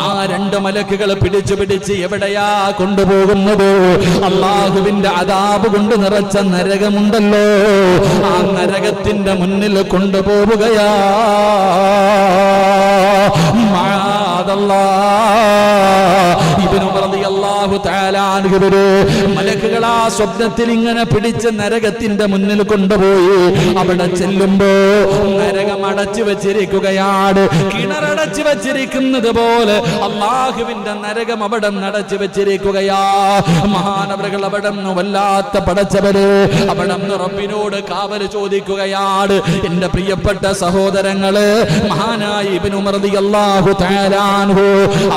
ആ രണ്ട് മലക്കുകൾ പിടിച്ച് എവിടെയാ കൊണ്ടുപോകുന്നത്? അള്ളാഹുവിന്റെ അദാബ് കൊണ്ട് നിറച്ച നരകമുണ്ടല്ലോ, ആ നരകത്തിന്റെ മുന്നിൽ കൊണ്ടുപോവുകയാ. മലക്കുകൾ ആ സ്വപ്നത്തിൽ ഇങ്ങനെ പിടിച്ച് നരകത്തിന്റെ മുന്നിൽ കൊണ്ടുപോയി. അവിടെ ചെല്ലുമ്പോ നരകം അടച്ചു വെച്ചിരിക്കുകയാണ്. കിണറടച്ചു വെച്ചിരിക്കുന്നത് പോലെ അള്ളാഹുവിന്റെ നരകം അവിടെ അടച്ചു വെച്ചിരിക്കുകയാ. മഹാനവറുകൾ അവിടെ നിന്ന് വല്ലാത്ത പടച്ചവര് അവിടെ നിന്ന് റബ്ബിനോട് കാവൽ ചോദിക്കുകയാണ്. എന്റെ പ്രിയപ്പെട്ട സഹോദരങ്ങള്, മഹാനായ ഇബ്നു ഉമർ റളിയല്ലാഹു തആല അൻഹു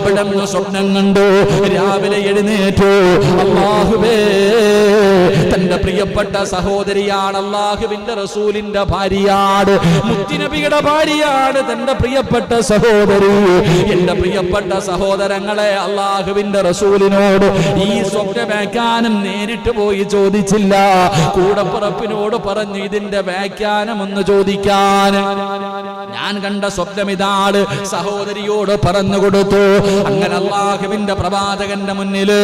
അവിടെ നിന്ന് സ്വപ്നം കണ്ടു. രാവിലെ എഴുന്നേറ്റു. അല്ലാഹുവേ, തന്റെ പ്രിയപ്പെട്ട സഹോദരിയാണ്, അല്ലാഹുവിന്റെ റസൂലിന്റെ ഭാര്യയാണ്, മുത്തുനബിയുടെ ഭാര്യയാണ് തന്റെ പ്രിയപ്പെട്ട സഹോദരി. എന്റെ പ്രിയപ്പെട്ട സഹോദരങ്ങളെ, അല്ലാഹുവിന്റെ റസൂലിനോട് ഈ സ്വപ്നവ്യാഖ്യാനം നേരിട്ട് പോയി ചോദിച്ചില്ല. കൂടപ്പുറപ്പിനോട് പറഞ്ഞു ഇതിന്റെ വ്യാഖ്യാനം ഒന്ന് ചോദിക്കാൻ. ഞാൻ കണ്ട സ്വപ്നം ഇതാണ്, സഹോദരിയോട് പറഞ്ഞു കൊടുത്തു. അങ്ങനെ അല്ലാഹുവിന്റെ പ്രവാചകന്റെ മുന്നില്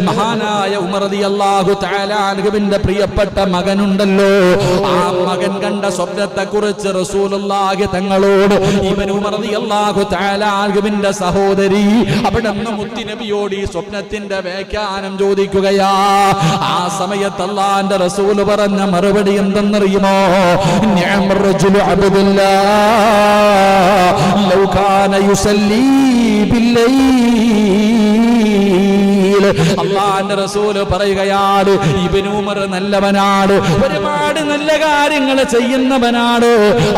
മഹാനായ ഉമർ റളിയല്ലാഹു തആല അൻഹുവിന്റെ പ്രിയപ്പെട്ട മകനുണ്ടല്ലോ, ആ മകൻ കണ്ട സ്വപ്നത്തെ കുറിച്ച് റസൂലുള്ളാഹി തങ്ങളോട് ഇബ്നു ഉമർ റളിയല്ലാഹു തആല അൻഹുവിന്റെ സഹോദരി അവിടെ നിന്ന് മുത്തുനബിയോട് ഈ സ്വപ്നത്തിന്റെ വ്യാഖ്യാനം ചോദിക്കുകയാ. ആ സമയത്ത് അല്ലാഹുവിന്റെ റസൂൽ പറഞ്ഞ മറുപടി എന്തെന്നറിയുമോ? നിഅമർ റജുലു അബ്ദുല്ലാഹ് ലൗ കാന യുസല്ലി ബില്ലൈൽ. അല്ലാഹുവിന്റെ റസൂൽ പറയുകയാണ്, ഇബ്നു ഉമർ നല്ലവനാണ്, ഒരുപാട് നല്ല കാര്യങ്ങൾ ചെയ്യുന്നവനാണ്,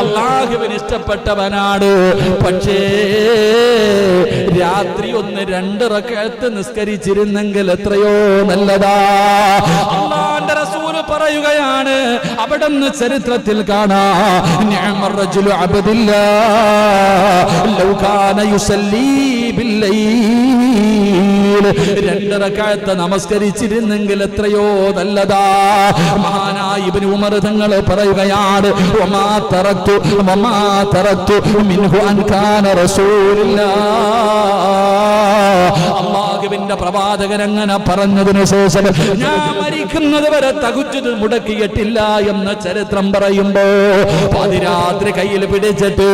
അല്ലാഹുവിന് ഇഷ്ടപ്പെട്ടവനാണ്. പക്ഷേ രാത്രി ഒന്ന് 2 റക്അത്ത് നിസ്കരിച്ചിരുന്നെങ്കിൽ എത്രയോ നല്ലതാ. അല്ലാഹുവിന്റെ റസൂൽ പറയുകയാണ്, അവിടെ നിന്ന് ചരിത്രത്തിൽ കാണാം, നിഅമർ റജുലു അബ്ദുല്ലാഹ് ലൗ കാന യുസല്ലി ബില്ലൈൽ. 2 റക്അത്ത് നമസ്കരിച്ചിരുന്നെങ്കിൽ എത്രയോ നല്ലതാ. മഹാനായ ഇബ്നു ഉമർ തങ്ങൾ പറയുകയാണ്, വമാ തറക്തു മിൻഹു അൻ കാന റസൂലുള്ളാഹ്. അല്ലാഹുവിന്റെ പ്രവാചകൻ അങ്ങനെ പറഞ്ഞതിനു ശേഷം ഞാൻ മരിക്കുന്നത് വരെ തഹജ്ജുദ് മുടക്കിയിട്ടില്ല എന്ന ചരിത്രം പറയുമ്പോ പാതിരാത്രി കയ്യിൽ പിടിച്ചിട്ട്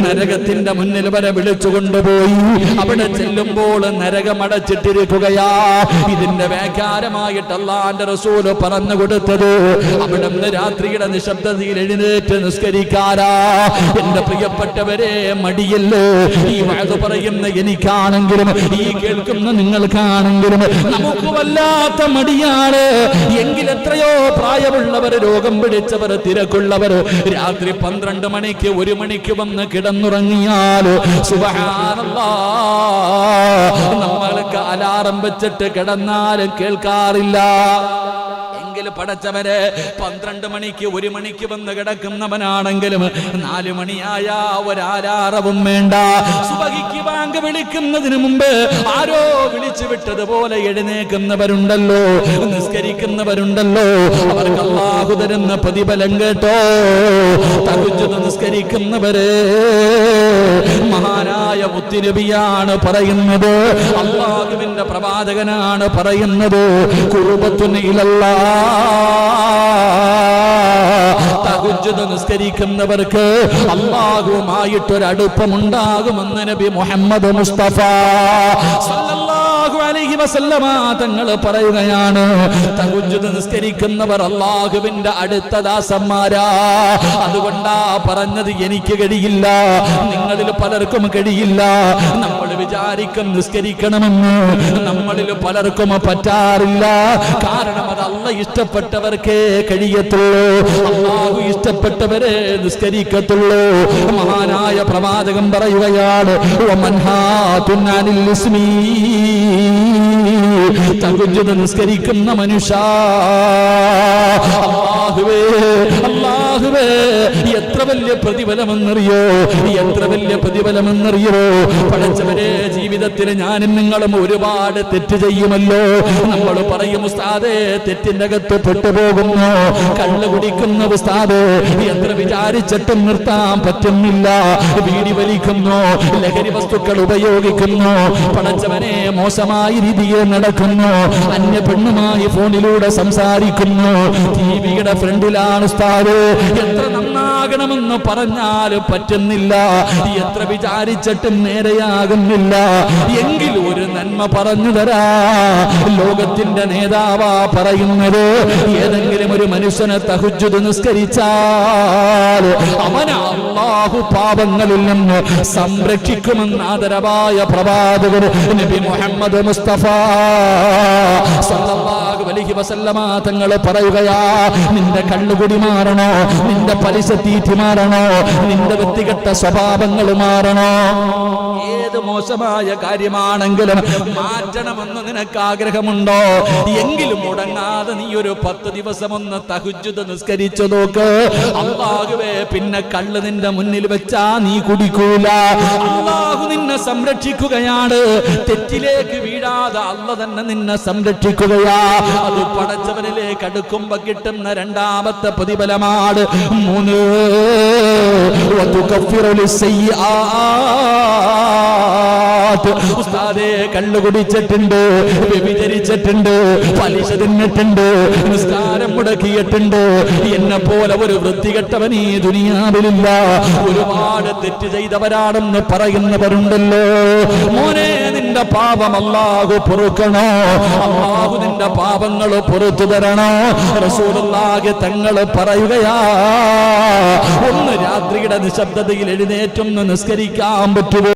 നരകത്തിന്റെ മുന്നിൽ വരെ വിളിച്ചു കൊണ്ടുപോയി. അവിടെ ചെല്ലുമ്പോൾ നരകമടച്ചിട്ടിരിക്കുകയാ. ഇതിന്റെ വ്യാഖ്യാനമായിട്ട് അല്ലാഹുവിന്റെ റസൂൽ പറഞ്ഞു കൊടുത്തത്, അവിടെ നിന്ന് രാത്രിയുടെ നിശബ്ദതയിൽ എഴുന്നേറ്റ് നിസ്കരിക്കാരാ. എന്റെ പ്രിയപ്പെട്ടവരെ, മടിയല്ലേ ഈ വഅദ് പറയുന്ന എനിക്കാണെങ്കിലും ഈ കേൾക്കുന്ന നിങ്ങൾക്കാണെങ്കിലും നമുക്ക് വല്ലാത്ത മടിയാണ്. എങ്കിൽ എത്രയോ പ്രായമുള്ളവർ, രോഗം പിടിച്ചവർ, തിരക്കുള്ളവർ രാത്രി 12 മണിക്ക് 1 മണിക്ക് വന്ന് കിടന്നുറങ്ങിയാൽ സുബ്ഹാനല്ലാഹ്, നമ്മൾക്ക് അലാറം വെച്ചിട്ട് കിടന്നാലും കേൾക്കാറില്ല. പടച്ചവരെ 12 മണിക്ക് 1 മണിക്ക് വന്ന് കിടക്കുന്നവനാണെങ്കിലും 4 മണിയായ ഒരാലാറവും വേണ്ട. സുബഹിക്ക് ബാങ്ക് വിളിക്കുന്നതിന് മുമ്പ് ആരോ വിളിച്ചു വിട്ടതുപോലെ എഴുന്നേക്കുന്നവരുണ്ടല്ലോ, നിസ്കരിക്കുന്നവരുണ്ടല്ലോ. അവർക്ക് അല്ലാഹു തരുന്ന പ്രതിഫലം കേട്ടോ. തഹജ്ജുദ് നിസ്കരിക്കുന്നവരെ മഹാനായ മുത്തുനബിയാണ് പറയുന്നത്, അല്ലാഹുവിന്റെ പ്രവാചകനാണ് പറയുന്നത്, ഖുർബത്തുൻ ഇലല്ലാഹ്. തഹജ്ജുദ് നിസ്കരിക്കുന്നവർക്ക് അല്ലാഹുവുമായിട്ടൊരടുപ്പമുണ്ടാകുമെന്ന് നബി മുഹമ്മദ് മുസ്തഫ സല്ലല്ലാഹു അലൈഹി വസല്ലമ തങ്ങൾ പറയുകയാണ്. തഹജ്ജുദ് നിസ്കരിക്കുന്നവർ അല്ലാഹുവിന്റെ അടുത്ത ദാസന്മാരാ. അതുകൊണ്ടാ പറഞ്ഞത്, എനിക്ക് കഴിയില്ല, നിങ്ങളിൽ പലർക്കും കഴിയില്ല. നമ്മൾ വിചാരിക്കും നിസ്കരിക്കണമെന്ന്, നമ്മളിൽ പലർക്കും പറ്റാറില്ല. കാരണം അത് അല്ലാഹ് ഇഷ്ടപ്പെട്ടവർക്കേ കഴിയത്തുള്ളൂ, അല്ലാഹു ഇഷ്ടപ്പെട്ടവരെ നിസ്കരിക്കത്തുള്ളൂ. മഹാനായ പ്രവാചകൻ പറയുകയാണ്, തഹജ്ജുദ് നിസ്കരിക്കുന്ന മനുഷ്യ, അല്ലാഹുവേ, അല്ലാഹ് അല്ലാഹുവേ എത്ര വലിയ പ്രതിഫലമെന്നറിയോ, എത്ര വലിയ പ്രതിഫലമെന്നറിയോ. പടച്ചവരെ, ജീവിതത്തിൽ ഞാനും നിങ്ങളും ഒരുപാട് തെറ്റ് ചെയ്യുമല്ലോ. നമ്മൾ പറയും ഉസ്താദേ തെറ്റിന്റെ അകത്ത് പെട്ടുപോകുന്നു, കള്ള് കുടിക്കുന്ന ഉസ്താദേ എത്ര വിചാരിച്ചിട്ടും നിർത്താൻ പറ്റുന്നില്ല, വീടി വലിക്കുന്നു, ലഹരി വസ്തുക്കൾ ഉപയോഗിക്കുന്നു, പടച്ചവനെ മോശമായ രീതിയിൽ നടക്കുന്നു, അന്യ പെണ്ണുമായി ഫോണിലൂടെ സംസാരിക്കുന്നു, ടിവിയുടെ ഫ്രണ്ടിലാണ് ഉസ്താദ്, എത്ര നന്നാകണമെന്ന് പറഞ്ഞാലും പറ്റുന്നില്ല, എത്ര വിചാരിച്ചിട്ടും നേരെയാകുന്നില്ല. എങ്കിലും ഒരു നന്മ പറഞ്ഞു തരാ. ലോകത്തിന്റെ നേതാവാ പറയുന്നത്, ഏതെങ്കിലും ഒരു മനുഷ്യനെ തഹജ്ജുദ് നിസ്കരിച്ചാൽ അവനെ അല്ലാഹു പാപങ്ങളിൽ നിന്ന് സംരക്ഷിക്കുമെന്ന് ആദരവായ പ്രവാചകർ നബി മുഹമ്മദ് മുസ്തഫ സല്ലല്ലാഹു അലൈഹി വസല്ലമ തങ്ങൾ പറയുകയാ, നിന്റെ കള്ളുകുടി മാറണോ, നിന്റെ പലിശ തീറ്റി മാറണോ, നിന്റെ വ്യക്തിഗത സ്വഭാവങ്ങൾ മാറണോ, ഏത് മോശമായ കാര്യമാണെങ്കിലും മാറ്റണമെന്ന് നിനക്ക് ആഗ്രഹമുണ്ടോ, എങ്കിലും മുടങ്ങാതെ നീ ഒരു 10 ദിവസം ഒന്ന് തഹജ്ജുദ് നിസ്കരിച്ചു നോക്ക്. അല്ലാഹുവേ, പിന്നെ കള്ള് നിന്റെ മുന്നിൽ വെച്ചാ നീ കുടിക്കൂല. അല്ലാഹു നിന്നെ സംരക്ഷിക്കുകയാണ്. തെറ്റിലേക്ക് വീഴാതെ അല്ല തന്നെ നിന്നെ സംരക്ഷിക്കുകയാ. അത് പടച്ചവനിലേക്ക് അടുക്കുമ്പോ കിട്ടുന്ന രണ്ടാമത്തെ പ്രതിഫലമാണ്. 3 ഉസ്താദേ കള്ളു കുടിച്ചിട്ടുണ്ട്, വ്യഭിചരിച്ചിട്ടുണ്ട്, പലിശ തിന്നിട്ടുണ്ട്, നിസ്കാരം മുടക്കിയിട്ടുണ്ട്, എന്നെ പോലെ ഒരു വൃത്തികെട്ടവൻ ഈ ദുനിയാവിലില്ല. ഒരുപാട് തെറ്റ് ചെയ്തവരാണെന്ന് പറയുന്നവരുണ്ടല്ലോ. മോനെ, നിന്റെ പാപം അല്ലാഹു പൊറുക്കണോ, അല്ലാഹു നിന്റെ പാപങ്ങൾ പൊറുത്തു തരണോ. റസൂലുള്ളാഹി തങ്ങൾ പറയുകയാ, ഒന്ന് രാത്രിയുടെ നിശബ്ദതയിൽ എഴുന്നേറ്റൊന്ന് നിസ്കരിക്കാൻ പറ്റുമോ?